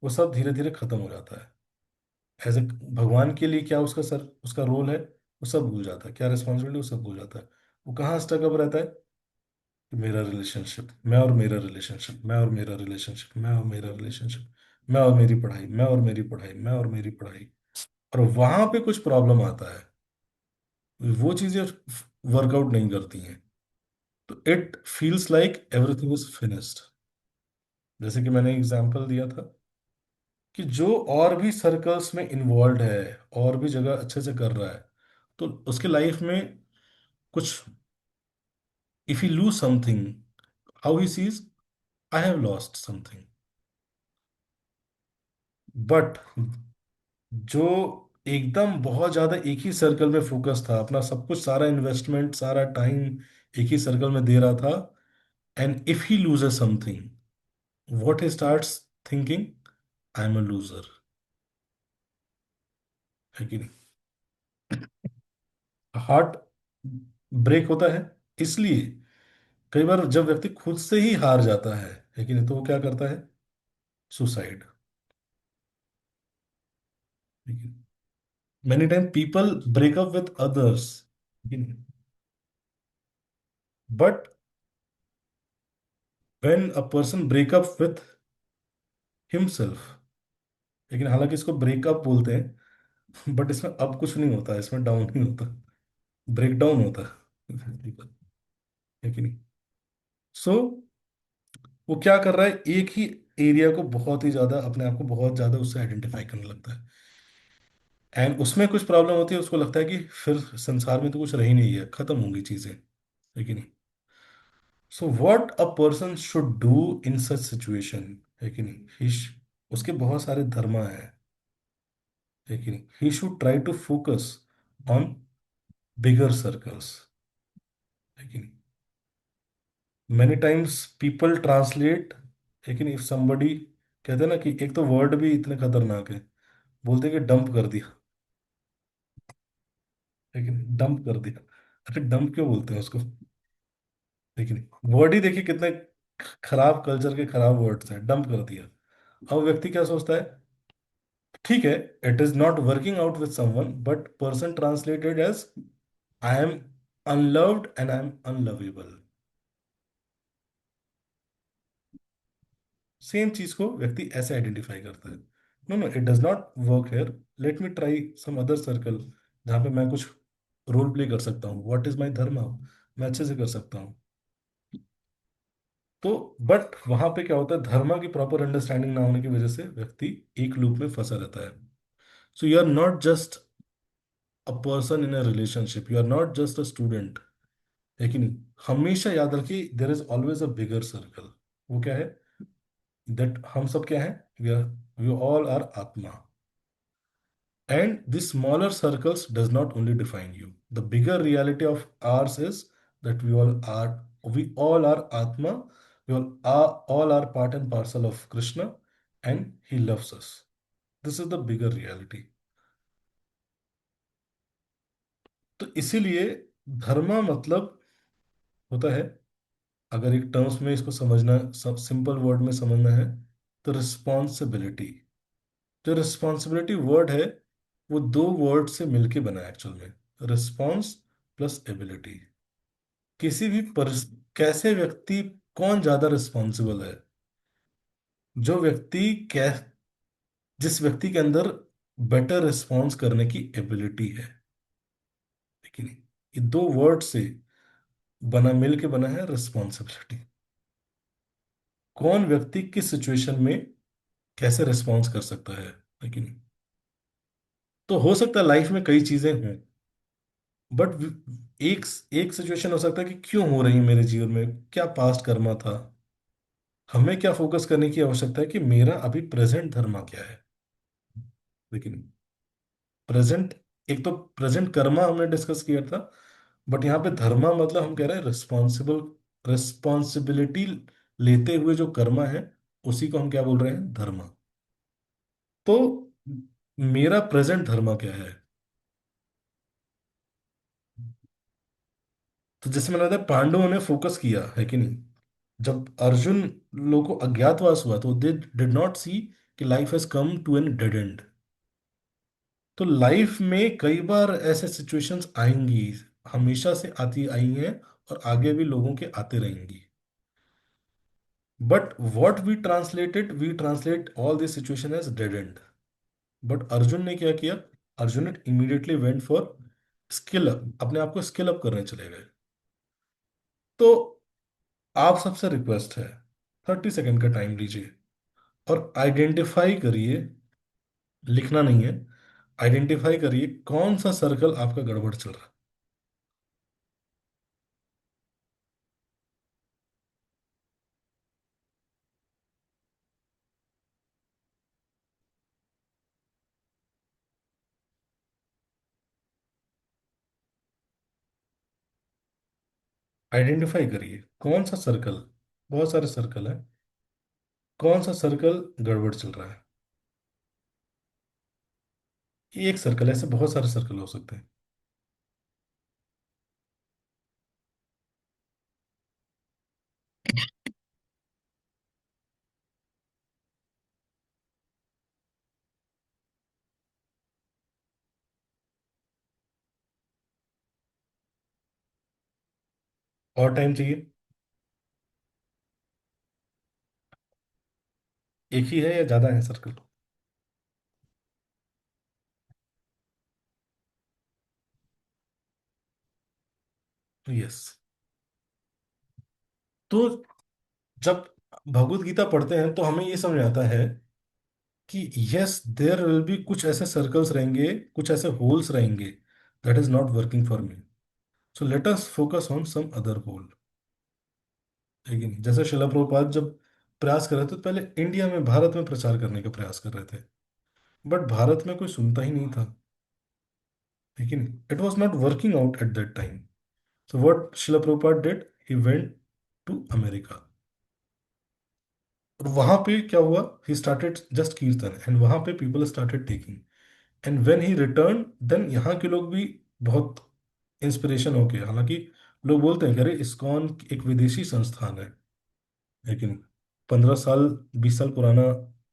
वो सब धीरे धीरे खत्म हो जाता है। एज ए भगवान के लिए क्या उसका रोल है, वो सब भूल जाता है। क्या रिस्पॉन्सिबिलिटी, वो सब भूल जाता है। वो कहाँ स्टकअप रहता है कि मेरा रिलेशनशिप, मैं और मेरा रिलेशनशिप, मैं और मेरा रिलेशनशिप, मैं और मेरा रिलेशनशिप, मैं और मेरी पढ़ाई, मैं और मेरी पढ़ाई, मैं और मेरी पढ़ाई। और वहां पे कुछ प्रॉब्लम आता है, वो चीजें वर्कआउट नहीं करती हैं। तो it feels like everything is finished. जैसे कि मैंने एग्जांपल दिया था कि जो और भी सर्कल्स में इन्वॉल्व है, और भी जगह अच्छे से कर रहा है, तो उसके लाइफ में कुछ, if he lose something, how he sees, I have lost something. But जो एकदम बहुत ज्यादा एक ही सर्कल में फोकस था, अपना सब कुछ, सारा इन्वेस्टमेंट, सारा टाइम एक ही सर्कल में दे रहा था, and if he loses something, what he starts thinking, I am a loser. है कि नहीं? हार्ट ब्रेक होता है इसलिए। कई बार जब व्यक्ति खुद से ही हार जाता है कि नहीं, तो वो क्या करता है, suicide. Many time people break up with others, but when a person break up with himself, लेकिन हालांकि इसको ब्रेकअप बोलते हैं, बट इसमें अब कुछ नहीं होता, इसमें डाउन नहीं होता, ब्रेक डाउन होता है कि नहीं? सो वो क्या कर रहा है, एक ही एरिया को बहुत ही ज्यादा, अपने आप को बहुत ज्यादा उससे आइडेंटिफाई करने लगता है। एंड उसमें कुछ प्रॉब्लम होती है, उसको लगता है कि फिर संसार में तो कुछ रह ही नहीं है, खत्म होंगी चीजें। है कि नहीं? So what a person should do in such situation, है कि नहीं, उसके बहुत सारे धर्म है। है कि नहीं? He should try to focus on bigger circles. है कि नहीं? मेनी टाइम्स पीपल ट्रांसलेट, लेकिन इफ समबडी, कहते हैं ना कि एक तो वर्ड भी इतने खतरनाक है, बोलते हैं कि डंप कर दिया। लेकिन डंप कर दिया, अरे डंप क्यों बोलते हैं उसको? लेकिन वर्ड ही देखिए कितने खराब कल्चर के खराब वर्ड्स हैं, डंप कर दिया। अब व्यक्ति क्या सोचता है, ठीक है, it is not working out with someone, but person translated as I am unloved and I am unlovable. Same चीज को व्यक्ति ऐसे आइडेंटिफाई करता है। No no, it does not work here, let me try some other circle जहाँ पे मैं कुछ रोल प्ले कर सकता हूँ, व्हाट इज माई धर्म, मैं अच्छे से कर सकता हूँ। तो बट वहां पे क्या होता है, धर्म की प्रॉपर अंडरस्टैंडिंग ना होने की वजह से व्यक्ति एक लूप में फंसा रहता है। So you are not just a person in a relationship, you are not just a student. है कि नहीं? हमेशा याद रखिए, there is always a bigger circle. वो क्या है, दैट हम सब क्या है, we all are atma. And the smaller circles does not only define you. The bigger reality of ours is that we all are Atma. We all are part and parcel of Krishna, and He loves us. This is the bigger reality. तो इसीलिए धर्म मतलब होता है, अगर एक terms में इसको समझना, सब सिंपल वर्ड में समझना है, तो रिस्पॉन्सिबिलिटी। जो रिस्पॉन्सिबिलिटी वर्ड है, वो दो वर्ड से मिलके बना है एक्चुअल में, रिस्पॉन्स प्लस एबिलिटी। किसी भी कैसे व्यक्ति, कौन ज्यादा रिस्पॉन्सिबल है, जो व्यक्ति कै जिस व्यक्ति के अंदर बेटर रिस्पॉन्स करने की एबिलिटी है। लेकिन ये दो वर्ड से बना, मिल के बना है रिस्पॉन्सिबिलिटी। कौन व्यक्ति किस सिचुएशन में कैसे रिस्पॉन्स कर सकता है। लेकिन तो हो सकता है लाइफ में कई चीजें हों, बट एक एक सिचुएशन हो सकता है कि क्यों हो रही है मेरे जीवन में, क्या पास्ट कर्मा था। हमें क्या फोकस करने की आवश्यकता है कि मेरा अभी प्रेजेंट धर्मा क्या है। लेकिन प्रेजेंट, एक तो प्रेजेंट कर्मा हमने डिस्कस किया था, बट यहाँ पे धर्मा मतलब हम कह रहे हैं रिस्पॉन्सिबल, रिस्पॉन्सिबिलिटी लेते हुए जो कर्मा है, उसी को हम क्या बोल रहे हैं, धर्मा। तो मेरा प्रेजेंट धर्मा क्या है। तो जैसे मैंने बताया, पांडवों ने फोकस किया है कि नहीं। जब अर्जुन लोगों को अज्ञातवास हुआ तो दे डिड नॉट सी कि life has come to an dead end. तो लाइफ में कई बार ऐसे सिचुएशंस आएंगी, हमेशा से आती आई हैं, और आगे भी लोगों के आते रहेंगी। But what we translate all this situation as dead end. But Arjun ने क्या किया, अर्जुन ने immediately went for skill up, अपने आप को स्किल अप करने चले गए। तो आप सबसे रिक्वेस्ट है, 30 सेकेंड का टाइम लीजिए और आइडेंटिफाई करिए, लिखना नहीं है, आइडेंटिफाई करिए कौन सा सर्कल आपका गड़बड़ चल रहा है। आइडेंटिफाई करिए कौन सा सर्कल, बहुत सारे सर्कल है, कौन सा सर्कल गड़बड़ चल रहा है। ये एक सर्कल है, ऐसे बहुत सारे सर्कल हो सकते हैं। और टाइम चाहिए? एक ही है या ज्यादा है सर्कल? यस। तो जब भगवत गीता पढ़ते हैं तो हमें ये समझ आता है कि यस देयर विल बी कुछ ऐसे सर्कल्स रहेंगे, कुछ ऐसे होल्स रहेंगे that is not working for me. So let us focus on some other hole. है कि नहीं? जैसे शिला प्रभुपाद जब प्रयास कर रहे थे तो पहले इंडिया में, भारत में प्रचार करने का प्रयास कर रहे थे, बट भारत में कोई सुनता ही नहीं था। लेकिन it was not working out at that time. So what Srila Prabhupada did, he went to America. और वहां पे क्या हुआ, he started just kirtan and वहां पे people started taking. And when he return, then यहाँ के लोग भी बहुत इंस्पिरेशन हो गए। हालांकि लोग बोलते हैं कि अरे इस्कॉन एक विदेशी संस्थान है। लेकिन 15 साल, 20 साल पुराना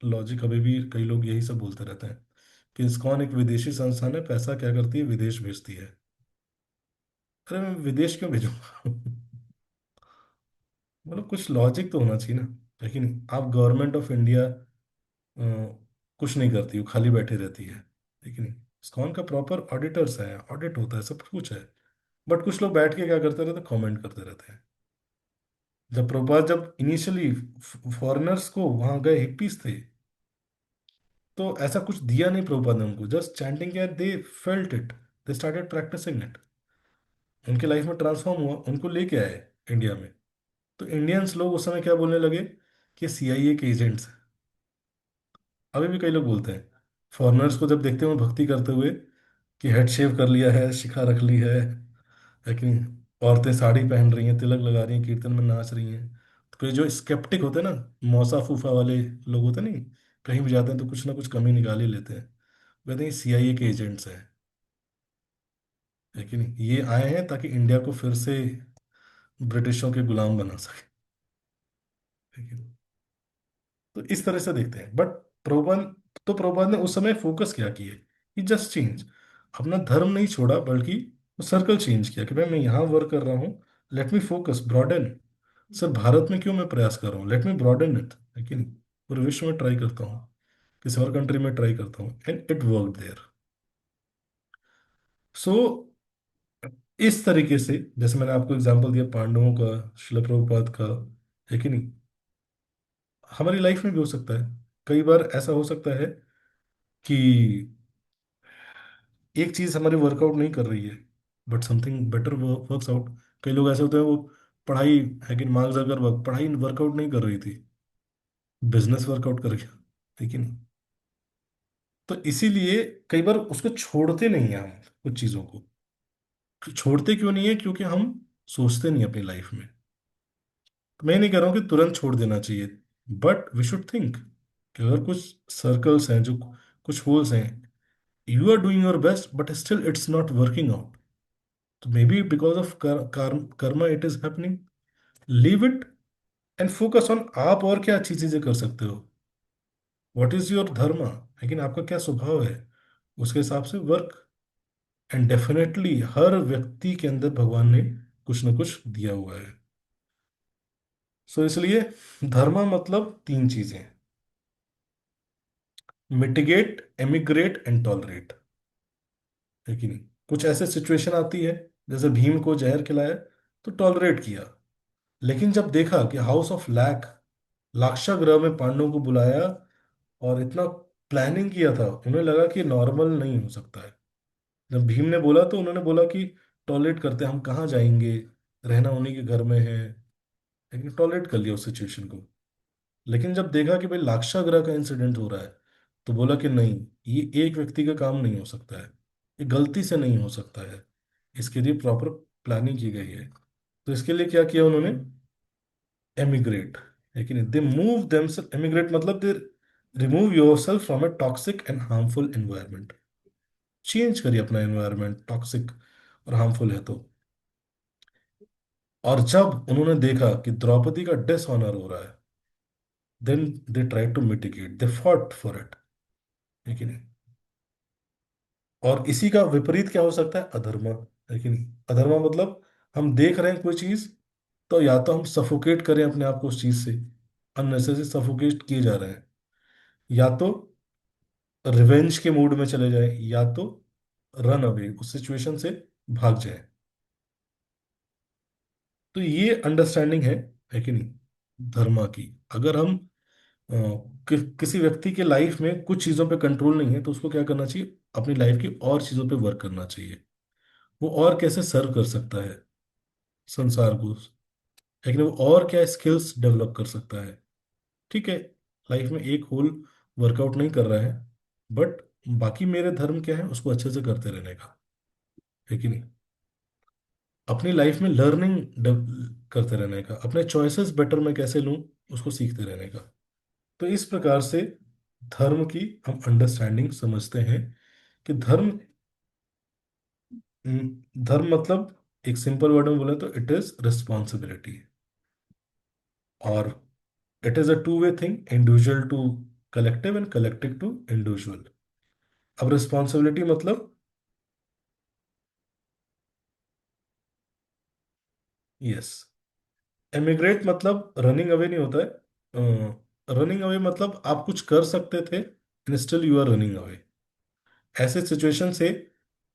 लॉजिक अभी भी कई लोग यही सब बोलते रहते हैं कि इस्कॉन एक विदेशी संस्थान है, पैसा क्या करती है, विदेश भेजती है। अरे मैं विदेश क्यों भेजूंगा? मतलब कुछ लॉजिक तो होना चाहिए ना। लेकिन आप गवर्नमेंट ऑफ इंडिया कुछ नहीं करती, वो खाली बैठी रहती है। लेकिन इस्कॉन का प्रॉपर ऑडिटर्स है, ऑडिट होता है, सब कुछ है। बट कुछ लोग बैठ के क्या करते रहते, कमेंट करते रहते हैं। जब प्रभुपाद जब इनिशियली फॉरेनर्स को वहां गए, हिप्पीज थे, तो ऐसा कुछ दिया नहीं प्रभुपाद ने उनको, जस्ट चैंटिंग किया, they felt it, they started practising it. उनके लाइफ में ट्रांसफॉर्म हुआ, उनको लेके आए इंडिया में। तो इंडियंस लोग उस समय क्या बोलने लगे कि सीआईए के एजेंट्स हैं। अभी भी कई लोग बोलते हैं, फॉरेनर्स को जब देखते हैं वो भक्ति करते हुए, कि हेड शेव कर लिया है, शिखा रख ली है कि नहीं, औरतें साड़ी पहन रही हैं, तिलक लगा रही हैं, कीर्तन में नाच रही हैं। तो फिर जो स्केप्टिक होते हैं ना, मौसा फूफा वाले लोग होते हैं, नहीं, कहीं भी जाते हैं तो कुछ ना कुछ कमी निकाल ही लेते हैं। कहते हैं सीआईए के एजेंट्स हैं। है कि नहीं, ये आए हैं ताकि इंडिया को फिर से ब्रिटिशों के गुलाम बना सके। है कि नहीं? तो इस तरह से देखते हैं। बट प्रभुपाद, तो प्रभुपाद ने उस समय फोकस क्या किया, कि जस्ट चेंज, अपना धर्म नहीं छोड़ा, बल्कि सर्कल चेंज किया कि भाई मैं यहाँ वर्क कर रहा हूँ, let me focus broaden. Sir Bharat में क्यों मैं प्रयास कर रहा हूँ, लेट मी ब्रॉडन इट। है कि नहीं, पूरे विश्व में ट्राई करता हूँ, किसी और कंट्री में ट्राई करता हूँ, एंड इट वर्क देयर। सो इस तरीके से, जैसे मैंने आपको एग्जांपल दिया पांडवों का, शिला प्रभुपाद का, है कि नहीं, हमारी लाइफ में भी हो सकता है। कई बार ऐसा हो सकता है कि एक चीज हमारी वर्कआउट नहीं कर रही है, but something better works out. कई लोग ऐसे होते हैं वो पढ़ाई है कि मार्क्स अगर पढ़ाई वर्कआउट नहीं कर रही थी, बिजनेस वर्कआउट कर गया, ठीक है नहीं। तो इसीलिए कई बार उसको छोड़ते नहीं हैं हम, कुछ चीज़ों को। छोड़ते क्यों नहीं है? क्योंकि हम सोचते नहीं अपनी लाइफ में। मैं नहीं कह रहा हूँ कि तुरंत छोड़ देना चाहिए, बट वी शुड थिंक कि अगर कुछ सर्कल्स हैं जो, कुछ होल्स हैं, you are doing your best but still it's not working out, तो may be because of karma it is happening. Leave it and focus on आप और क्या अच्छी चीजें कर सकते हो। व्हाट इज योर धर्म, लेकिन आपका क्या स्वभाव है, उसके हिसाब से वर्क। एंड डेफिनेटली हर व्यक्ति के अंदर भगवान ने कुछ ना कुछ दिया हुआ है। सो इसलिए धर्म मतलब तीन चीजें: मिटिगेट, एमिग्रेट एंड टॉलरेट, है कि नहीं। कुछ ऐसे सिचुएशन आती है, जैसे भीम को जहर खिलाया तो टॉलरेट किया, लेकिन जब देखा कि हाउस ऑफ लैक, लाक्षागृह में पांडवों को बुलाया और इतना प्लानिंग किया था, उन्हें लगा कि नॉर्मल नहीं हो सकता है। जब भीम ने बोला तो उन्होंने बोला कि टॉलरेट करते हैं, हम कहाँ जाएंगे, रहना उन्हीं के घर में है, लेकिन टॉलरेट कर लिया उस सिचुएशन को। लेकिन जब देखा कि भाई लाक्षागृह का इंसिडेंट हो रहा है, तो बोला कि नहीं, ये एक व्यक्ति का काम नहीं हो सकता है, ये गलती से नहीं हो सकता है, इसके लिए प्रॉपर प्लानिंग की गई है। तो इसके लिए क्या किया उन्होंने? एमिग्रेट, लेकिन दे मूव देमसेल्फ। एमिग्रेट मतलब they remove yourself from a toxic and harmful environment. Change करिए अपना एनवायरनमेंट, टॉक्सिक और हार्मफुल है तो। और जब उन्होंने देखा कि द्रौपदी का डिसऑनर हो रहा है, then they try to mitigate, they fought for it, है कि नहीं। और इसी का विपरीत क्या हो सकता है? अधर्म, है कि नहीं। अधर्म मतलब हम देख रहे हैं कोई चीज, तो या तो हम सफोकेट करें अपने आप को उस चीज से, अननेसेसरी सफोकेट किए जा रहे हैं, या तो रिवेंज के मूड में चले जाए, या तो रन अवे, उस सिचुएशन से भाग जाए। तो ये अंडरस्टैंडिंग है कि नहीं, धर्मा की। अगर हम किसी व्यक्ति के लाइफ में कुछ चीज़ों पे कंट्रोल नहीं है, तो उसको क्या करना चाहिए? अपनी लाइफ की और चीज़ों पे वर्क करना चाहिए। वो और कैसे सर्व कर सकता है संसार को, लेकिन वो और क्या स्किल्स डेवलप कर सकता है। ठीक है, लाइफ में एक होल वर्कआउट नहीं कर रहा है, बट बाकी मेरे धर्म क्या है, उसको अच्छे से करते रहने का, है कि नहीं। अपनी लाइफ में लर्निंग करते रहने का, अपने चॉइसेस बेटर मैं कैसे लूं, उसको सीखते रहने का। तो इस प्रकार से धर्म की हम अंडरस्टैंडिंग समझते हैं कि धर्म, धर्म मतलब एक सिंपल वर्ड में बोले तो इट इज रिस्पॉन्सिबिलिटी, और it is a two way thing, individual to collective and collective to individual. अब रिस्पॉन्सिबिलिटी मतलब, यस, एमिग्रेट मतलब रनिंग अवे नहीं होता है। रनिंग अवे मतलब आप कुछ कर सकते थे and still you are running away, ऐसे सिचुएशन से।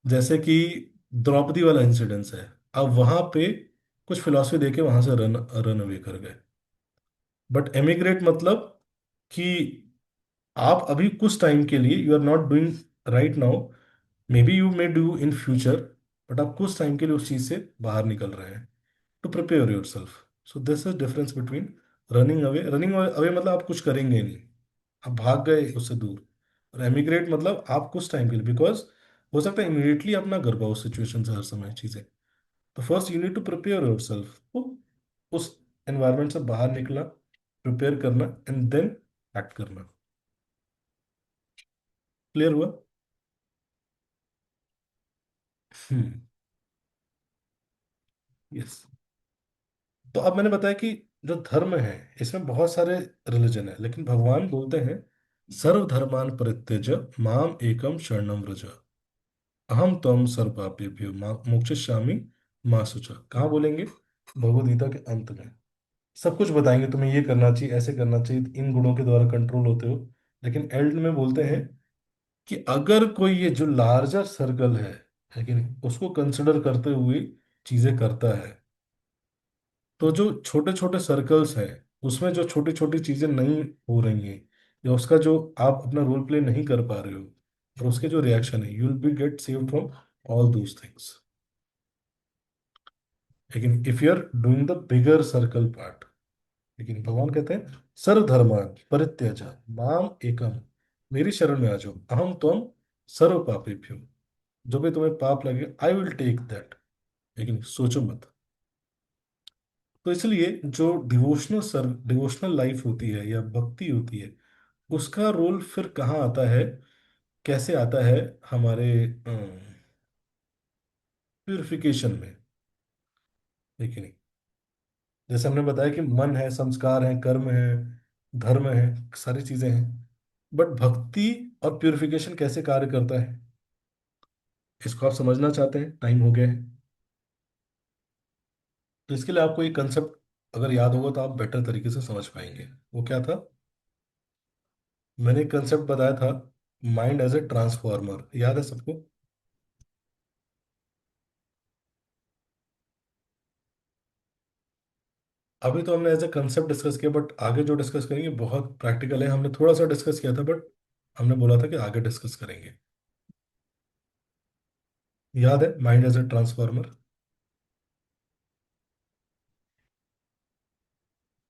जैसे कि द्रौपदी वाला इंसिडेंस है, अब वहां पे कुछ फिलॉसफी देके वहां से रन रन अवे कर गए। बट एमिग्रेट मतलब कि आप अभी कुछ टाइम के लिए, you are not doing right now, maybe you may do in future, but आप कुछ टाइम के लिए उस चीज से बाहर निकल रहे हैं, to prepare yourself. So this is difference between running away. Running away मतलब आप कुछ करेंगे नहीं, आप भाग गए उससे दूर। और एमिग्रेट मतलब आप कुछ टाइम के लिए, बिकॉज हो सकता है इमीडिएटली आप ना कर पाओ उस सिचुएशन से हर समय चीजें। तो first you need to prepare yourself, तो उस एनवायरमेंट से बाहर निकलना, प्रिपेयर करना एंड देन एक्ट करना। क्लियर हुआ? हम्म। यस। तो अब मैंने बताया कि जो धर्म है, इसमें बहुत सारे रिलीजन है, लेकिन भगवान बोलते हैं सर्वधर्मान परित्यज्य माम एकम शरणम व्रज, अहम त्वं सर्वपापेभ्यो मोक्षयिष्यामि मा शुचा। कहाँ बोलेंगे? भगवद गीता के अंत में सब कुछ बताएंगे, तुम्हें ये करना चाहिए, ऐसे करना चाहिए, इन गुणों के द्वारा कंट्रोल होते हो। लेकिन एंड में बोलते हैं कि अगर कोई ये जो लार्जर सर्कल है कि नहीं, उसको कंसिडर करते हुए चीजें करता है, तो जो छोटे छोटे सर्कल्स हैं, उसमें जो छोटी छोटी चीजें नहीं हो रही हैं, या उसका जो आप अपना रोल प्ले नहीं कर पा रहे हो, और उसके जो रिएक्शन है, you will be get save from all those things. लेकिन if you are doing the bigger circle part, लेकिन भगवान कहते हैं सर्वधर्मान परित्यज माम एकम, मेरी शरण में आ जाओ, अहम त्वम सर्व पापेभ्यो, जो भी तुम्हें पाप लगे आई विल टेक दैट। लेकिन सोचो मत। तो इसलिए जो डिवोशनल लाइफ होती है या भक्ति होती है, उसका रोल फिर कहाँ आता है, कैसे आता है हमारे प्यूरिफिकेशन में। लेकिन जैसे हमने बताया कि मन है, संस्कार है, कर्म है, धर्म है, सारी चीजें हैं, बट भक्ति और प्यूरिफिकेशन कैसे कार्य करता है, इसको आप समझना चाहते हैं, टाइम हो गया है। तो इसके लिए आपको ये कंसेप्ट अगर याद होगा तो आप बेटर तरीके से समझ पाएंगे। वो क्या था? मैंने एक कंसेप्ट बताया था, माइंड एज ए ट्रांसफॉर्मर, याद है सबको? अभी तो हमने एज ए कंसेप्ट डिस्कस किया, बट आगे जो डिस्कस करेंगे बहुत प्रैक्टिकल है। हमने थोड़ा सा डिस्कस किया था, बट हमने बोला था कि आगे डिस्कस करेंगे। याद है माइंड एज ए ट्रांसफॉर्मर?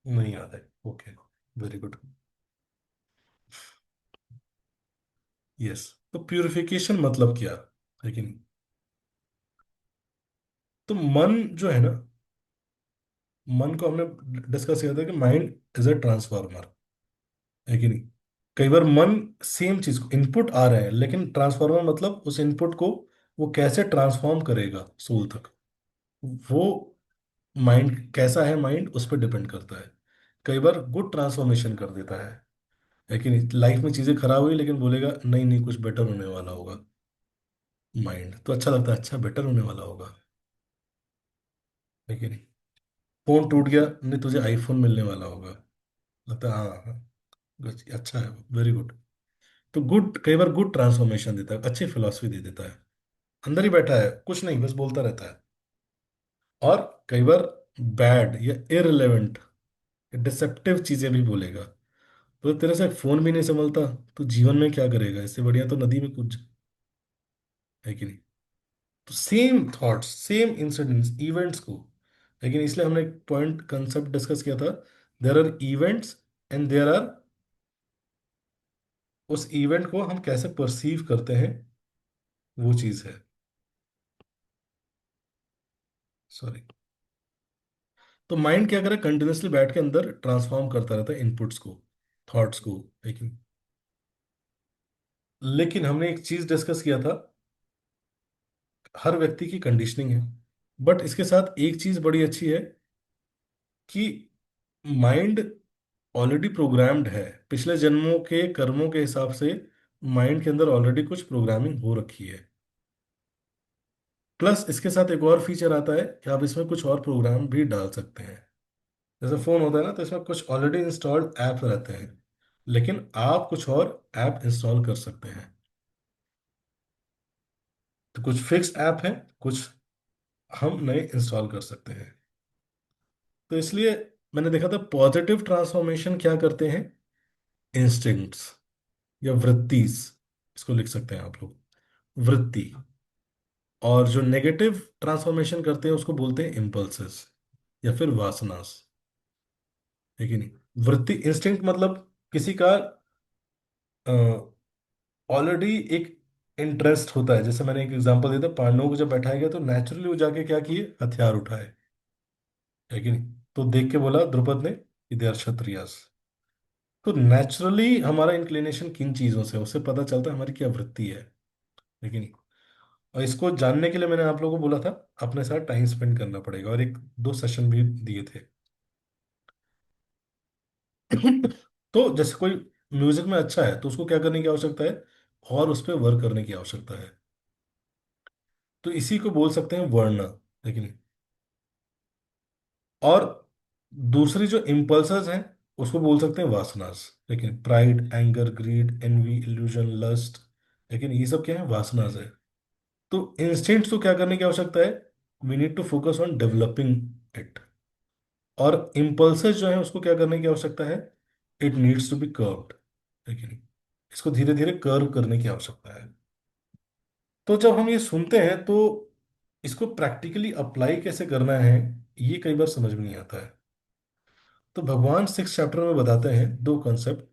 नहीं याद है? Okay, very good. यस। तो प्यूरिफिकेशन मतलब क्या, है कि नहीं? तो मन जो है ना, मन को हमने डिस्कस किया था कि माइंड इज अ ट्रांसफार्मर, है कि नहीं? कई बार मन सेम चीज को इनपुट आ रहे हैं, लेकिन ट्रांसफार्मर मतलब उस इनपुट को वो कैसे ट्रांसफॉर्म करेगा सोल तक, वो माइंड कैसा है, माइंड उस पर डिपेंड करता है। कई बार गुड ट्रांसफॉर्मेशन कर देता है कि नहीं? लाइफ में चीजें खराब हुई लेकिन बोलेगा नहीं नहीं कुछ बेटर होने वाला होगा। माइंड तो अच्छा लगता है, अच्छा बेटर होने वाला होगा, है कि नहीं? फोन टूट गया, नहीं तुझे आईफोन मिलने वाला होगा, लगता है हाँ हाँ, अच्छा है, वेरी गुड। तो गुड कई बार गुड ट्रांसफॉर्मेशन देता है, अच्छी फिलॉसफी दे देता है, अंदर ही बैठा है कुछ नहीं बस बोलता रहता है। और कई बार बैड या इररिलेवेंट डिसेप्टिव चीजें भी बोलेगा, तो तेरे से फोन भी नहीं संभलता, तो जीवन में क्या करेगा, इससे बढ़िया तो नदी में कूद जा, है कि नहीं? तो same thoughts, same incidents, events को, लेकिन इसलिए हमने एक पॉइंट कंसेप्ट डिस्कस किया था, there are events and there are, उस इवेंट को हम कैसे परसीव करते हैं, वो चीज है। सॉरी। तो माइंड क्या करे, कंटिन्यूसली बैठ के अंदर ट्रांसफॉर्म करता रहता है इनपुट्स को, थॉट्स को, लेकिन हमने एक चीज डिस्कस किया था, हर व्यक्ति की कंडीशनिंग है, बट इसके साथ एक चीज बड़ी अच्छी है कि माइंड ऑलरेडी प्रोग्राम्ड है, पिछले जन्मों के कर्मों के हिसाब से माइंड के अंदर ऑलरेडी कुछ प्रोग्रामिंग हो रखी है। प्लस इसके साथ एक और फीचर आता है कि आप इसमें कुछ और प्रोग्राम भी डाल सकते हैं। जैसे फोन होता है ना, तो इसमें कुछ ऑलरेडी इंस्टॉल्ड ऐप रहते हैं, लेकिन आप कुछ और ऐप इंस्टॉल कर सकते हैं। तो कुछ फिक्स ऐप हैं, कुछ हम नए इंस्टॉल कर सकते हैं। तो इसलिए मैंने देखा था पॉजिटिव ट्रांसफॉर्मेशन क्या करते हैं, इंस्टिंक्ट्स या वृत्तिस, इसको लिख सकते हैं आप लोग, वृत्ति। और जो नेगेटिव ट्रांसफॉर्मेशन करते हैं उसको बोलते हैं इम्पल्सेस या फिर वासनास, है कि नहीं? वृत्ति इंस्टिंक्ट मतलब किसी का ऑलरेडी एक इंटरेस्ट होता है। जैसे मैंने एक एग्जांपल दिया था, पांडवों को जब बैठाया गया तो नेचुरली वो जाके क्या किए, हथियार उठाए, है कि नहीं? तो देख के बोला द्रुपद ने कि दे आर क्षत्रियास। तो नेचुरली हमारा इंक्लिनेशन किन चीजों से, उससे पता चलता है हमारी क्या वृत्ति है, लेकिन और इसको जानने के लिए मैंने आप लोगों को बोला था अपने साथ टाइम स्पेंड करना पड़ेगा, और एक दो सेशन भी दिए थे। तो जैसे कोई म्यूजिक में अच्छा है तो उसको क्या करने की आवश्यकता है, और उस पर वर्क करने की आवश्यकता है। तो इसी को बोल सकते हैं वर्ण, लेकिन और दूसरी जो इम्पल्सेस हैं उसको बोल सकते हैं वासनास, लेकिन pride, anger, greed, envy, illusion, lust, लेकिन ये सब क्या है, वासनास है। तो इंस्टिंक्ट्स को क्या करने की आवश्यकता है, we need to focus on developing it. और इम्पल्सेस जो है उसको क्या करने की आवश्यकता है, it needs to be curbed, लेकिन इसको धीरे धीरे कर्व करने की आवश्यकता है। तो जब हम ये सुनते हैं तो इसको प्रैक्टिकली अप्लाई कैसे करना है, ये कई बार समझ में नहीं आता है। तो भगवान 6 चैप्टर में बताते हैं दो कॉन्सेप्ट,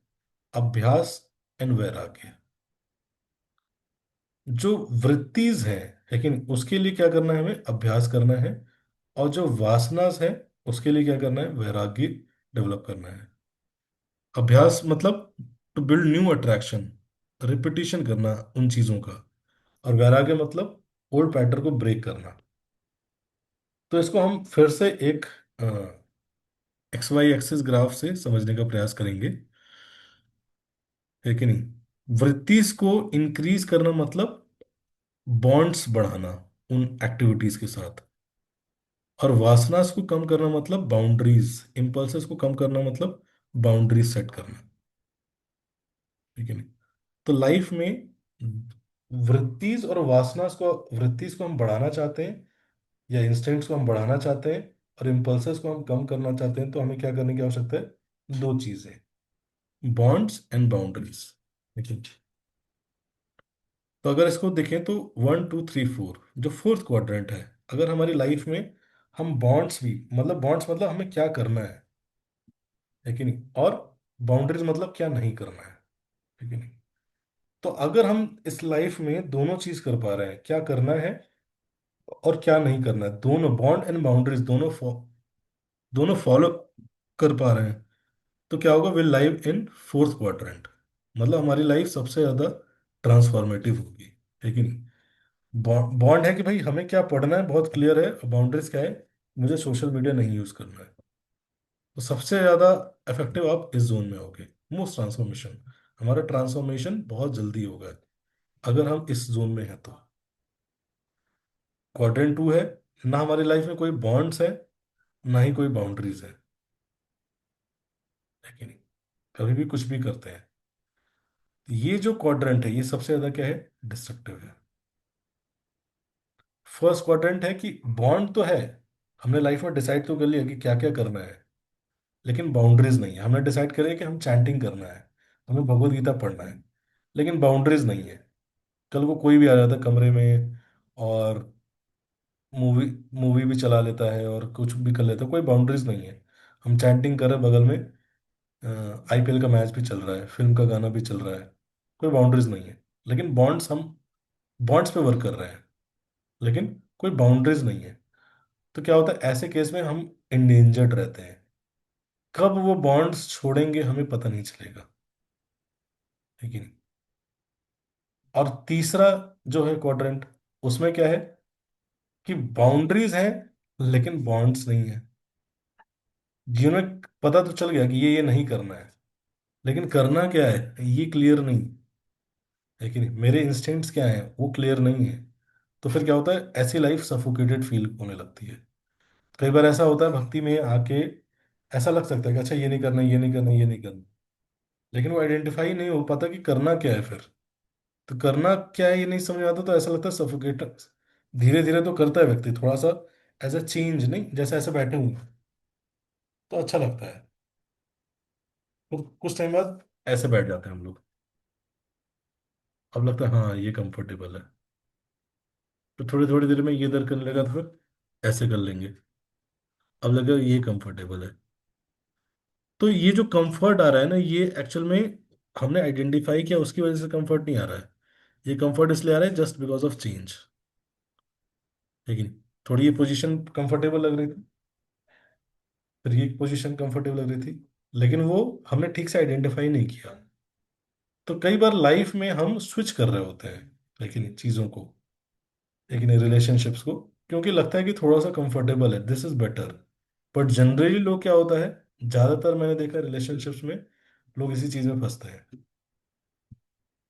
अभ्यास एंड वैराग्य। जो वृत्तिज है, लेकिन उसके लिए क्या करना है, हमें अभ्यास करना है। और जो वासनास है, उसके लिए क्या करना है, वैराग्य डेवलप करना है। अभ्यास मतलब to build new attraction, repetition करना उन चीजों का। और वैराग्य मतलब ओल्ड पैटर्न को ब्रेक करना। तो इसको हम फिर से एक एक्स वाई एक्सिस ग्राफ से समझने का प्रयास करेंगे, है कि नहीं। वृत्तिस को इंक्रीज करना मतलब बॉन्ड्स बढ़ाना उन एक्टिविटीज के साथ। और वासनास को कम करना मतलब बाउंड्रीज, इम्पल्सेस को कम करना मतलब बाउंड्रीज सेट करना, ठीक है नहीं। तो लाइफ में वृत्तिज को हम बढ़ाना चाहते हैं, या इंस्टिंक्ट्स को हम बढ़ाना चाहते हैं, और इम्पल्सेस को हम कम करना चाहते हैं, तो हमें क्या करने की आवश्यकता है, दो चीजें, बॉन्ड्स एंड बाउंड्रीज, ठीक है। तो अगर इसको देखें तो 1 2 3 4, जो फोर्थ क्वाड्रेंट है, अगर हमारी लाइफ में हम बॉन्ड्स भी, मतलब बॉन्ड्स मतलब हमें क्या करना है कि नहीं, और बाउंड्रीज मतलब क्या नहीं करना है, ठीक है नहीं। तो अगर हम इस लाइफ में दोनों चीज कर पा रहे हैं, क्या करना है और क्या नहीं करना है, दोनों बॉन्ड एंड बाउंड्रीज दोनों फॉलो कर पा रहे हैं, तो क्या होगा, will live in fourth quadrant. मतलब हमारी लाइफ सबसे ज्यादा ट्रांसफॉर्मेटिव होगी, है कि नहीं। बॉन्ड है कि भाई हमें क्या पढ़ना है बहुत क्लियर है, और बाउंड्रीज क्या है, मुझे सोशल मीडिया नहीं यूज करना है। तो सबसे ज्यादा इफेक्टिव आप इस जोन में होगे, मोस्ट ट्रांसफॉर्मेशन। हमारा ट्रांसफॉर्मेशन बहुत जल्दी होगा अगर हम इस जोन में हैं तो। क्वाड्रेंट 2 है, ना हमारी लाइफ में कोई बॉन्ड्स है, ना ही कोई बाउंड्रीज है कि नहीं, कभी भी कुछ भी करते हैं। ये जो क्वाड्रेंट है, ये सबसे ज्यादा क्या है, डिस्ट्रक्टिव है। फर्स्ट क्वाड्रेंट है कि बॉन्ड तो है, हमने लाइफ में डिसाइड तो कर लिया कि क्या क्या करना है, लेकिन बाउंड्रीज नहीं है। हमने डिसाइड करें कि हम चैंटिंग करना है, हमें भगवत गीता पढ़ना है, लेकिन बाउंड्रीज नहीं है। कल को कोई भी आ जाता है कमरे में और मूवी मूवी भी चला लेता है और कुछ भी कर लेता है, कोई बाउंड्रीज नहीं है। हम चैंटिंग कर रहे हैं, बगल में आईपीएल का मैच भी चल रहा है, फिल्म का गाना भी चल रहा है, कोई बाउंड्रीज नहीं है। लेकिन बॉन्ड्स पे वर्क कर रहे हैं, लेकिन कोई बाउंड्रीज नहीं है। तो क्या होता है, ऐसे केस में हम इंडेंजर्ड रहते हैं। कब वो बॉन्ड्स छोड़ेंगे हमें पता नहीं चलेगा, है कि नहीं। और तीसरा जो है क्वाड्रेंट, उसमें क्या है कि बाउंड्रीज हैं लेकिन बॉन्ड्स नहीं है। जिन्हें पता तो चल गया कि ये नहीं करना है, लेकिन करना क्या है ये क्लियर नहीं है कि नहीं, मेरे इंस्टिंक्ट्स क्या हैं वो क्लियर नहीं है। तो फिर क्या होता है, ऐसी लाइफ सफोकेटेड फील होने लगती है। कई बार ऐसा होता है भक्ति में आके, ऐसा लग सकता है कि अच्छा ये नहीं करना, ये नहीं करना, ये नहीं करना, लेकिन वो आइडेंटिफाई नहीं हो पाता कि करना क्या है फिर। तो करना क्या है ये नहीं समझ में आता, तो ऐसा लगता है सफोकेट। धीरे धीरे तो करता है व्यक्ति थोड़ा सा, एज अ चेंज नहीं, जैसे ऐसे बैठे हुए हैं, तो अच्छा लगता है। तो कुछ टाइम बाद ऐसे बैठ जाते हैं हम लोग, अब लगता है हाँ ये कंफर्टेबल है। तो थोड़ी थोड़ी देर में ये दर्द करने लगा, तो फिर ऐसे कर लेंगे, अब लगा ये कंफर्टेबल है। तो ये जो कंफर्ट आ रहा है ना, ये एक्चुअल में हमने आइडेंटिफाई किया, उसकी वजह से कंफर्ट नहीं आ रहा है। ये कंफर्ट इसलिए आ रहा है जस्ट बिकॉज ऑफ चेंज, लेकिन थोड़ी ये पोजीशन कंफर्टेबल लग रही थी, फिर ये पोजीशन कंफर्टेबल लग रही थी, लेकिन वो हमने ठीक से आइडेंटिफाई नहीं किया। तो कई बार लाइफ में हम स्विच कर रहे होते हैं, लेकिन चीज़ों को, लेकिन रिलेशनशिप्स को, क्योंकि लगता है कि थोड़ा सा कंफर्टेबल है, this is better. But generally लोग क्या होता है, ज्यादातर मैंने देखा रिलेशनशिप्स में लोग इसी चीज में फंसते हैं।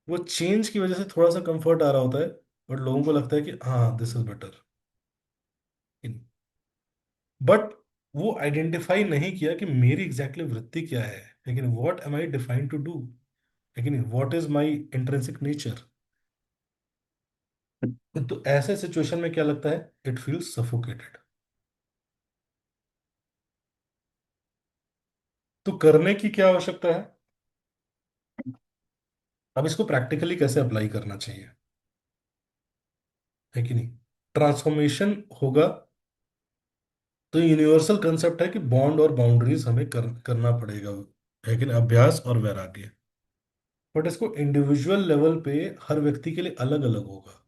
वो चेंज की वजह से थोड़ा सा कंफर्ट आ रहा होता है, बट लोगों को लगता है कि हाँ दिस इज बेटर। बट वो आइडेंटिफाई नहीं किया कि मेरी एग्जैक्टली वृत्ति क्या है, लेकिन what am I defined to do, लेकिन what is my intrinsic nature. तो ऐसे सिचुएशन में क्या लगता है, इट फील्स सफोकेटेड। तो करने की क्या आवश्यकता है, अब इसको प्रैक्टिकली कैसे अप्लाई करना चाहिए, है कि नहीं। ट्रांसफॉर्मेशन होगा, तो यूनिवर्सल कंसेप्ट है कि बॉन्ड और बाउंड्रीज हमें करना पड़ेगा, लेकिन अभ्यास और वैराग्य। बट इसको इंडिविजुअल लेवल पे हर व्यक्ति के लिए अलग अलग होगा,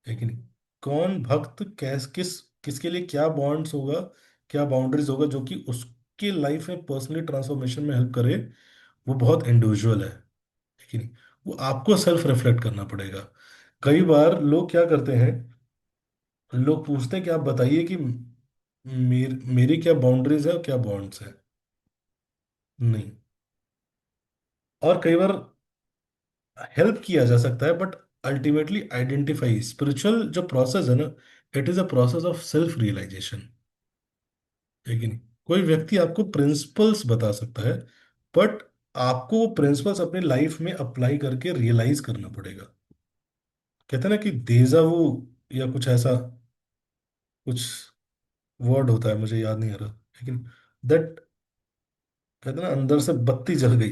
है कि नहीं। कौन भक्त किसके लिए क्या बॉन्ड्स होगा, क्या बाउंड्रीज होगा जो कि उसकी लाइफ में पर्सनली ट्रांसफॉर्मेशन में हेल्प करे, वो बहुत इंडिविजुअल है कि नहीं। वो आपको सेल्फ रिफ्लेक्ट करना पड़ेगा। कई बार लोग क्या करते हैं, लोग पूछते हैं कि आप बताइए कि मेरी क्या बाउंड्रीज है और क्या बॉन्ड्स है। नहीं। और कई बार हेल्प किया जा सकता है, बट अल्टीमेटली आइडेंटिफाई स्पिरिचुअल जो प्रोसेस है ना, it is a process of self realisation, है कि नहीं। कोई व्यक्ति आपको प्रिंसिपल्स बता सकता है, बट आपको वो प्रिंसिपल्स अपनी लाइफ में अप्लाई करके रियलाइज करना पड़ेगा। कहते हैं ना कि देजा वो, या कुछ ऐसा कुछ वर्ड होता है, मुझे याद नहीं आ रहा, लेकिन दैट, कहते हैं ना अंदर से बत्ती जल गई,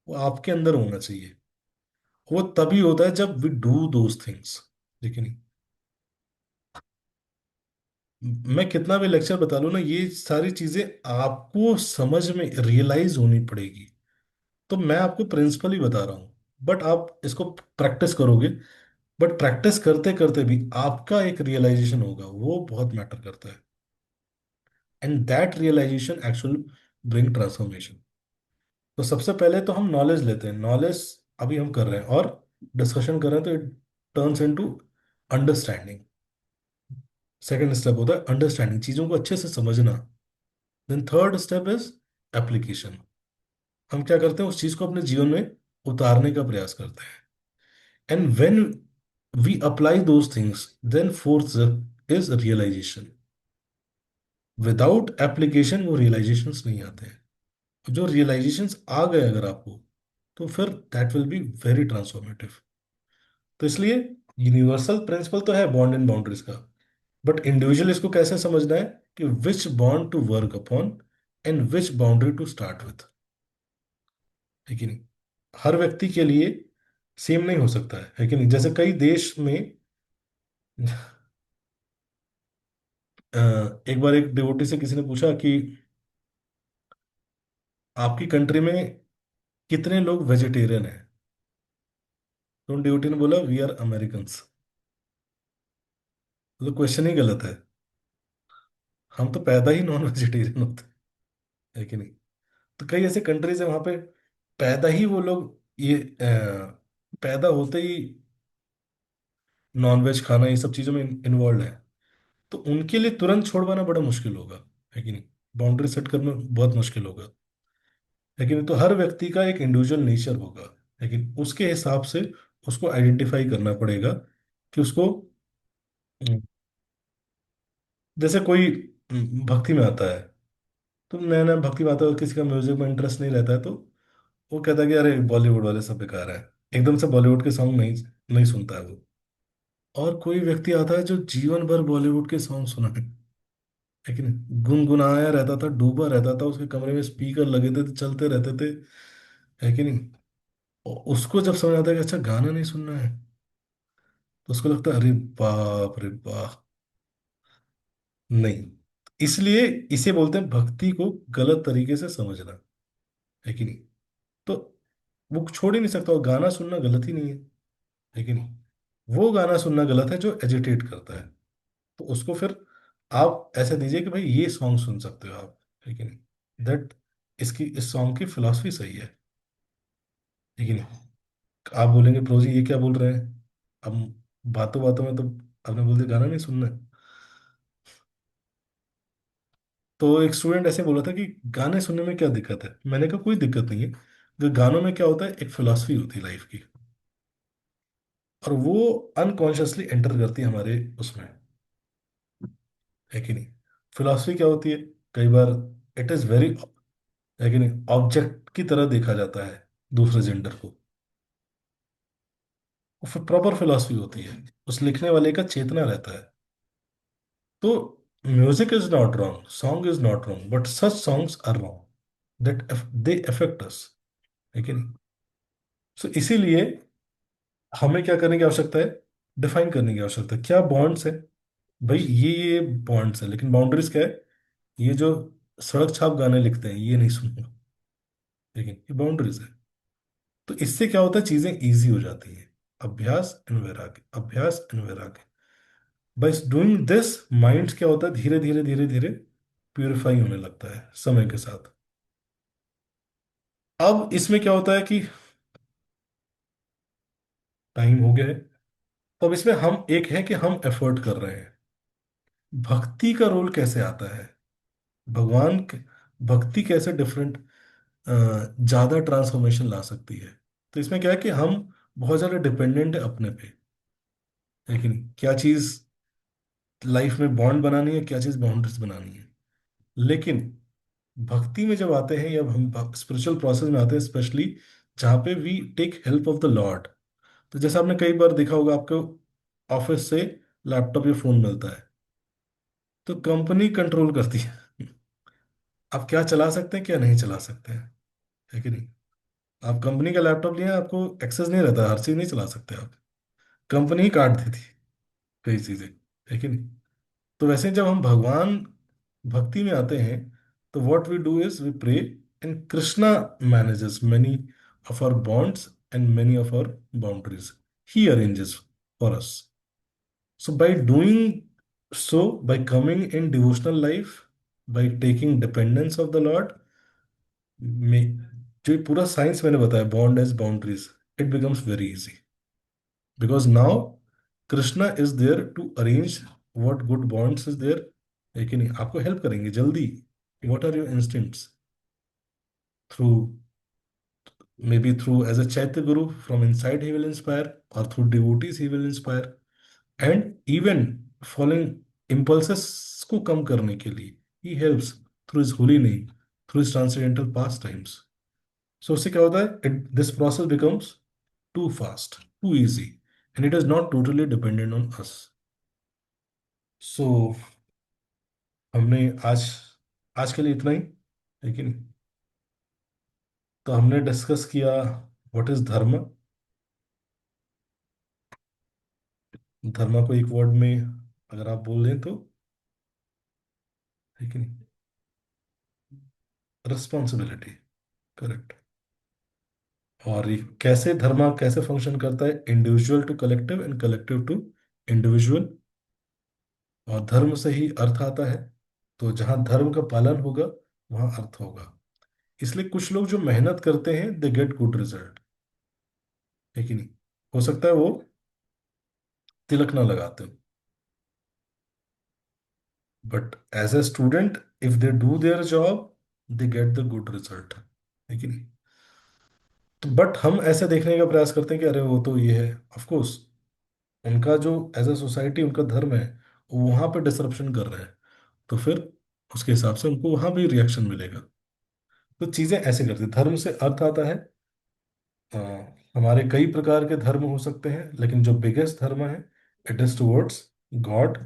वो आपके अंदर होना चाहिए। वो तभी होता है जब वी डू दोज थिंग्स, लेकिन मैं कितना भी लेक्चर बता लूं ना, ये सारी चीजें आपको समझ में रियलाइज होनी पड़ेगी। तो मैं आपको प्रिंसिपल ही बता रहा हूँ, बट आप इसको प्रैक्टिस करोगे। बट प्रैक्टिस करते करते भी आपका एक रियलाइजेशन होगा, वो बहुत मैटर करता है। And that realisation actually bring transformation. तो सबसे पहले तो हम नॉलेज लेते हैं, नॉलेज अभी हम कर रहे हैं और डिस्कशन कर रहे हैं, तो it turns into understanding. Second step होता है अंडरस्टैंडिंग, चीजों को अच्छे से समझना। Then third step is application. हम क्या करते हैं, उस चीज को अपने जीवन में उतारने का प्रयास करते हैं। And when we apply those things, then fourth is realisation. Without application वो रियलाइजेशंस नहीं आते हैं। जो रियलाइजेशंस आ गए अगर आपको, तो फिर that will be very transformative. तो इसलिए यूनिवर्सल प्रिंसिपल तो है बॉन्ड एंड बाउंड्रीज का, बट इंडिविजुअल इसको कैसे समझना है कि which bond to work upon and which boundary to start with, है कि नहीं। हर व्यक्ति के लिए सेम नहीं हो सकता है कि नहीं। जैसे कई देश में एक बार एक डिवोटी से किसी ने पूछा कि आपकी कंट्री में कितने लोग वेजिटेरियन हैं। तो उन डिवोटी ने बोला वी आर अमेरिकन। तो क्वेश्चन ही गलत है। हम तो पैदा ही नॉन वेजिटेरियन होते हैं, है कि नहीं। तो कई ऐसे कंट्रीज है वहां पे पैदा ही वो लोग ये पैदा होते ही नॉन वेज खाना ये सब चीजों में इन्वॉल्व है। तो उनके लिए तुरंत छोड़ पाना बड़ा मुश्किल होगा, है कि नहीं। बाउंड्री सेट करना बहुत मुश्किल होगा, लेकिन तो हर व्यक्ति का एक इंडिविजुअल नेचर होगा, लेकिन उसके हिसाब से उसको आइडेंटिफाई करना पड़ेगा कि उसको जैसे कोई भक्ति में आता है, तो नया नया भक्ति में आता है और किसी का म्यूजिक में इंटरेस्ट नहीं रहता है, तो वो कहता है कि अरे बॉलीवुड वाले सब बेकार है, एकदम से बॉलीवुड के सॉन्ग नहीं नहीं सुनता है वो। और कोई व्यक्ति आता है जो जीवन भर बॉलीवुड के सॉन्ग सुना है, लेकिन गुनगुनाया रहता था, डूबा रहता था, उसके कमरे में स्पीकर लगे थे तो चलते रहते थे, है कि नहीं। और उसको जब समझ आता है कि अच्छा गाना नहीं सुनना है, तो उसको लगता है अरे बाप रे बाप। नहीं, इसलिए इसे बोलते हैं भक्ति को गलत तरीके से समझना, है कि नहीं। तो वो छोड़ ही नहीं सकता, और गाना सुनना गलत ही नहीं है कि नहीं। वो गाना सुनना गलत है जो एजिटेट करता है, तो उसको फिर आप ऐसे दीजिए कि भाई ये सॉन्ग सुन सकते हो आप, है कि नहीं। दैट इसकी इस सॉन्ग की फिलॉसफी सही है कि नहीं। आप बोलेंगे प्रो जी ये क्या बोल रहे हैं, अब बातों बातों में तो आपने बोल दिया गाना नहीं सुनना है। तो एक स्टूडेंट ऐसे बोला था कि गाने सुनने में क्या दिक्कत है, मैंने कहा कोई दिक्कत नहीं है। तो गानों में क्या होता है, एक फिलॉसफी होती है लाइफ की, और वो अनकॉन्शियसली एंटर करती है हमारे उसमें, है कि नहीं। फिलॉसफी क्या होती है, कई बार इट इज वेरी, है कि नहीं, ऑब्जेक्ट की तरह देखा जाता है दूसरे जेंडर को। वो फिर प्रॉपर फिलॉसफी होती है, उस लिखने वाले का चेतना रहता है। तो music is not wrong, song is not wrong, but such songs are wrong, that they affect us, है कि नहीं। सो इसीलिए हमें क्या करने की आवश्यकता है, डिफाइन करने की आवश्यकता है क्या बॉन्ड्स है, भाई ये बॉन्ड्स है, लेकिन बाउंड्रीज क्या है? ये जो सड़क छाप गाने लिखते हैं ये नहीं सुनूंगा, लेकिन ये बाउंड्रीज है। तो इससे क्या होता है, चीजें इजी हो जाती हैं। अभ्यास एंड वैराग्य, अभ्यास एंड वैराग्य। बाय डूइंग दिस माइंड क्या होता है, धीरे धीरे धीरे धीरे प्यूरिफाई होने लगता है समय के साथ। अब इसमें क्या होता है कि टाइम हो गया है। तो अब इसमें हम एक है कि हम एफर्ट कर रहे हैं। भक्ति का रोल कैसे आता है, भगवान भक्ति कैसे डिफरेंट ज्यादा ट्रांसफॉर्मेशन ला सकती है। तो इसमें क्या है कि हम बहुत ज्यादा डिपेंडेंट है अपने पे, लेकिन क्या चीज लाइफ में बॉन्ड बनानी है, क्या चीज बाउंड्रीज बनानी है। लेकिन भक्ति में जब आते हैं, या हम स्पिरिचुअल प्रोसेस में आते हैं स्पेशली, जहाँ पे we take help of the lord. तो जैसे आपने कई बार देखा होगा, आपको ऑफिस से लैपटॉप या फोन मिलता है, तो कंपनी कंट्रोल करती है आप क्या चला सकते हैं क्या नहीं चला सकते हैं, है कि नहीं? आप कंपनी का लैपटॉप लिए, आपको एक्सेस नहीं रहता, हर चीज नहीं चला सकते आप, कंपनी ही काट देती है कई चीजें, है कि नहीं? तो वैसे जब हम भगवान भक्ति में आते हैं, तो what we do is we pray, and Krishna manages many of our bonds and many of our boundaries, he arranges for us. So by doing so, by coming in devotional life, by taking dependence of the Lord, में जो ये पूरा science मैंने बताया, bond as boundaries, it becomes very easy, because now Krishna is there to arrange what good bonds is there, है कि नहीं? आपको हेल्प करेंगे जल्दी। What are your instincts, through maybe through as a Chaitya Guru from inside he will inspire, or through devotees he will inspire, and even following impulses को कम करने के लिए he helps through his holy name, through his transcendental pastimes. So उससे क्या होता है, this process becomes too fast, too easy, and it is not totally dependent on us. So हमने आज आज के लिए इतना ही, है कि नहीं? तो हमने डिस्कस किया व्हाट इज धर्म। धर्म को एक वर्ड में अगर आप बोल दें तो, है कि नहीं? Responsibility, correct. और ये कैसे धर्म कैसे फंक्शन करता है, individual to collective and collective to individual, और धर्म से ही अर्थ आता है। तो जहाँ धर्म का पालन होगा वहाँ अर्थ होगा। इसलिए कुछ लोग जो मेहनत करते हैं दे गेट गुड रिजल्ट, है कि नहीं? हो सकता है वो तिलक ना लगाते हो, but as a student if they do their job they get the good result, है कि नहीं? तो बट हम ऐसे देखने का प्रयास करते हैं कि अरे वो तो ये है, ऑफ कोर्स उनका जो एज अ सोसाइटी उनका धर्म है, वो वहां पे डिसरप्शन कर रहे हैं, तो फिर उसके हिसाब से उनको वहां भी रिएक्शन मिलेगा। तो चीजें ऐसे करती, धर्म से अर्थ आता है। अ, हमारे कई प्रकार के धर्म हो सकते हैं, लेकिन जो बिगेस्ट धर्म है it is towards God,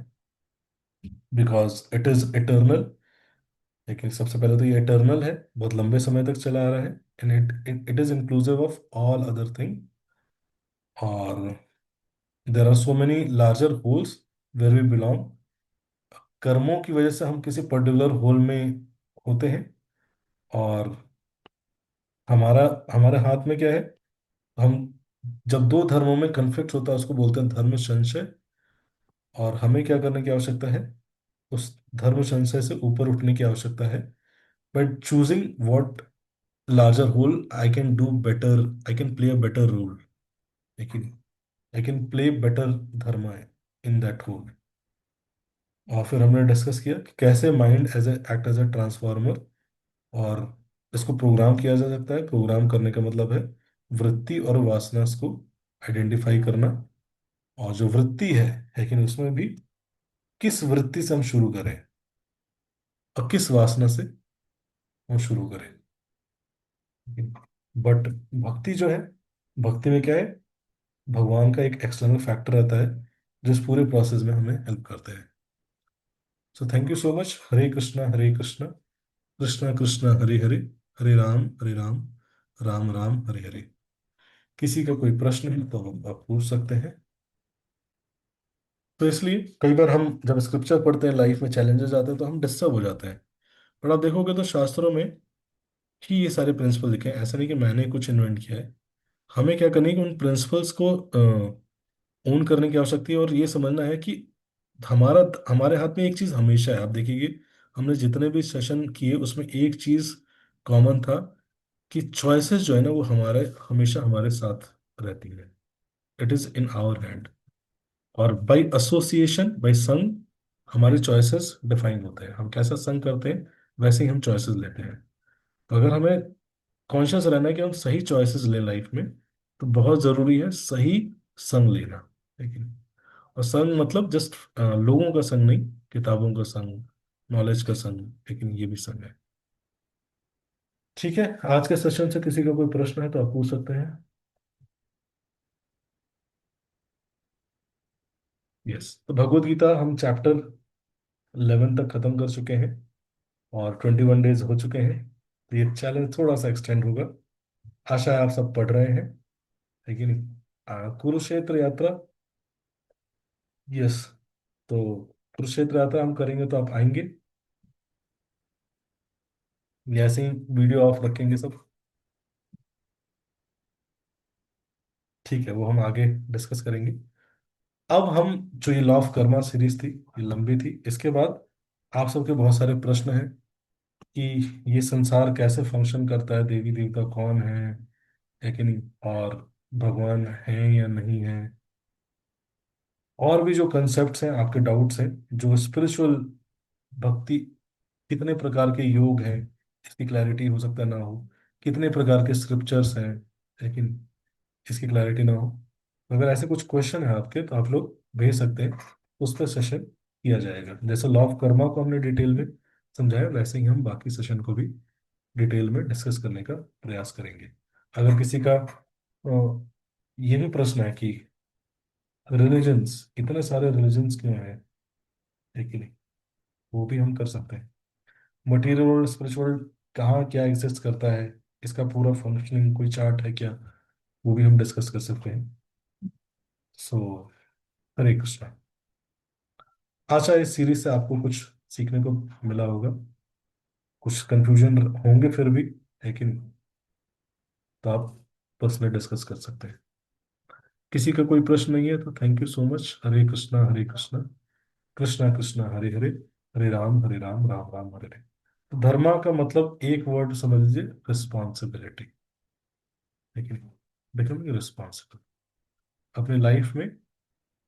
because it is eternal. लेकिन सबसे पहले तो ये इटर्नल है, बहुत लंबे समय तक चला आ रहा है, and it is inclusive of all other thing. और there are so many larger holes where we belong. कर्मों की वजह से हम किसी पर्टिकुलर होल में होते हैं, और हमारा हमारे हाथ में क्या है, हम जब दो धर्मों में कन्फ्लिक्ट होता है उसको बोलते हैं धर्म संशय। और हमें क्या करने की आवश्यकता है, उस धर्म संशय से ऊपर उठने की आवश्यकता है, but choosing what larger whole I can do better, I can play a better role, लेकिन आई कैन प्ले बेटर धर्म इन दैट होल। और फिर हमने डिस्कस किया कि कैसे mind as a act as a transformer, और इसको प्रोग्राम किया जा सकता है। प्रोग्राम करने का मतलब है वृत्ति और वासना को आइडेंटिफाई करना, और जो वृत्ति है कि नहीं, उसमें भी किस वृत्ति से हम शुरू करें और किस वासना से हम शुरू करें। बट भक्ति जो है, भक्ति में क्या है, भगवान का एक एक्सटर्नल फैक्टर रहता है जो इस पूरे प्रोसेस में हमें हेल्प करते हैं। So thank you so much. Hare Krishna Hare Krishna, Krishna Krishna Hare Hare, Hare Ram Ram Ram Hare Hare. किसी का कोई प्रश्न है तो आप पूछ सकते हैं। तो इसलिए कई बार हम जब स्क्रिप्चर पढ़ते हैं, लाइफ में चैलेंजेस आते हैं, तो हम डिस्टर्ब हो जाते हैं। पर आप देखोगे तो शास्त्रों में ही ये सारे प्रिंसिपल लिखे हैं। ऐसा नहीं कि मैंने कुछ इन्वेंट किया है। हमें क्या करनी है कि उन प्रिंसिपल्स को ओन करने की आवश्यकता है, और ये समझना है कि हमारा हमारे हाथ में एक चीज हमेशा है। आप देखिए, हमने जितने भी सेशन किए उसमें एक चीज कॉमन था, कि चॉइसेस जो है ना वो हमारे हमेशा हमारे साथ रहती है। It is in our hand. और बाय एसोसिएशन, बाय संग, हमारे चॉइसेस डिफाइन होते हैं। हम कैसा संग करते हैं वैसे ही हम चॉइसेस लेते हैं। तो अगर हमें कॉन्शियस रहना है कि हम सही चॉइसेस लें लाइफ में, तो बहुत जरूरी है सही संग लेना। लेकिन और संग मतलब जस्ट लोगों का संग नहीं, किताबों का संग, नॉलेज का संग, लेकिन ये भी संग है। ठीक है, आज के सेशन से किसी का कोई प्रश्न है तो आप पूछ सकते हैं। यस, तो भगवत गीता हम चैप्टर 11 तक खत्म कर चुके हैं, और 21 डेज हो चुके हैं। तो ये चैलेंज थोड़ा सा एक्सटेंड होगा। आशा है आप सब पढ़ रहे हैं, है कि नहीं? कुरुक्षेत्र यात्रा। यस। तो कुरुक्षेत्र यात्रा हम करेंगे तो आप आएंगे, या ऐसे ही वीडियो ऑफ रखेंगे सब? ठीक है, वो हम आगे डिस्कस करेंगे। अब हम जो ये लॉ ऑफ कर्मा सीरीज थी, ये लंबी थी। इसके बाद आप सबके बहुत सारे प्रश्न हैं कि ये संसार कैसे फंक्शन करता है, देवी देवता कौन है कि नहीं, और भगवान है या नहीं है, और भी जो कंसेप्ट्स हैं, आपके डाउट्स हैं, जो स्पिरिचुअल भक्ति, कितने प्रकार के योग हैं, इसकी क्लैरिटी हो सकता है ना हो, कितने प्रकार के स्क्रिप्चर्स हैं, लेकिन इसकी क्लैरिटी ना हो। अगर ऐसे कुछ क्वेश्चन है आपके तो आप लोग भेज सकते हैं, उस पर सेशन किया जाएगा। जैसे लॉ ऑफ कर्मा को हमने डिटेल में समझाया, वैसे ही हम बाकी सेशन को भी डिटेल में डिस्कस करने का प्रयास करेंगे। अगर किसी का ये भी प्रश्न है कि रिलीजन्स, इतने सारे रिलीजन्स क्यों हैं, है कि नहीं, वो भी हम कर सकते हैं। मटेरियल और स्पिरिचुअल कहाँ क्या एग्जिस्ट करता है, इसका पूरा फंक्शनिंग कोई चार्ट है क्या, वो भी हम डिस्कस कर सकते हैं। सो हरे कृष्णा। आशा है इस सीरीज से आपको कुछ सीखने को मिला होगा। कुछ कंफ्यूजन होंगे फिर भी, लेकिन तो आप पर्सनली डिस्कस कर सकते हैं। किसी का कोई प्रश्न नहीं है तो thank you so much. Hare Krishna, Hare Krishna, Krishna Krishna, Hare Hare, Hare Ram, हरे राम, राम राम, हरे हरे। तो धर्मा का मतलब एक वर्ड समझ लीजिए, रिस्पॉन्सिबिलिटी। लेकिन बिकमिंग रिस्पॉन्सिबल अपनी लाइफ में।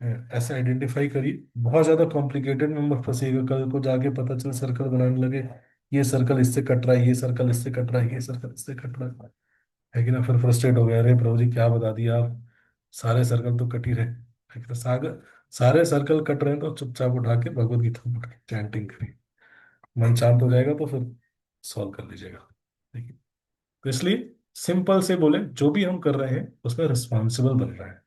ऐसे आइडेंटिफाई करिए, बहुत ज्यादा कॉम्प्लिकेटेड में मत फंसिएगा, कल को जाके पता चल सर्कल बनाने लगे, ये सर्कल इससे कट रहा है, ये सर्कल इससे कट रहा है, ये सर्कल इससे कट रहा है कि ना? फिर फ्रस्ट्रेट हो गया, अरे प्रभु जी क्या बता दिया आप, सारे सर्कल तो कट ही रहे, है कि ना? सारे सर्कल कट रहे हैं तो चुपचाप उठा के भगवत गीता पढ़ के चैंटिंग करिए, मन शांत हो जाएगा, तो फिर सॉल्व कर लीजिएगा। देखिए, तो इसलिए सिंपल से बोले, जो भी हम कर रहे हैं उसमें रिस्पॉन्सिबल बन रहा है।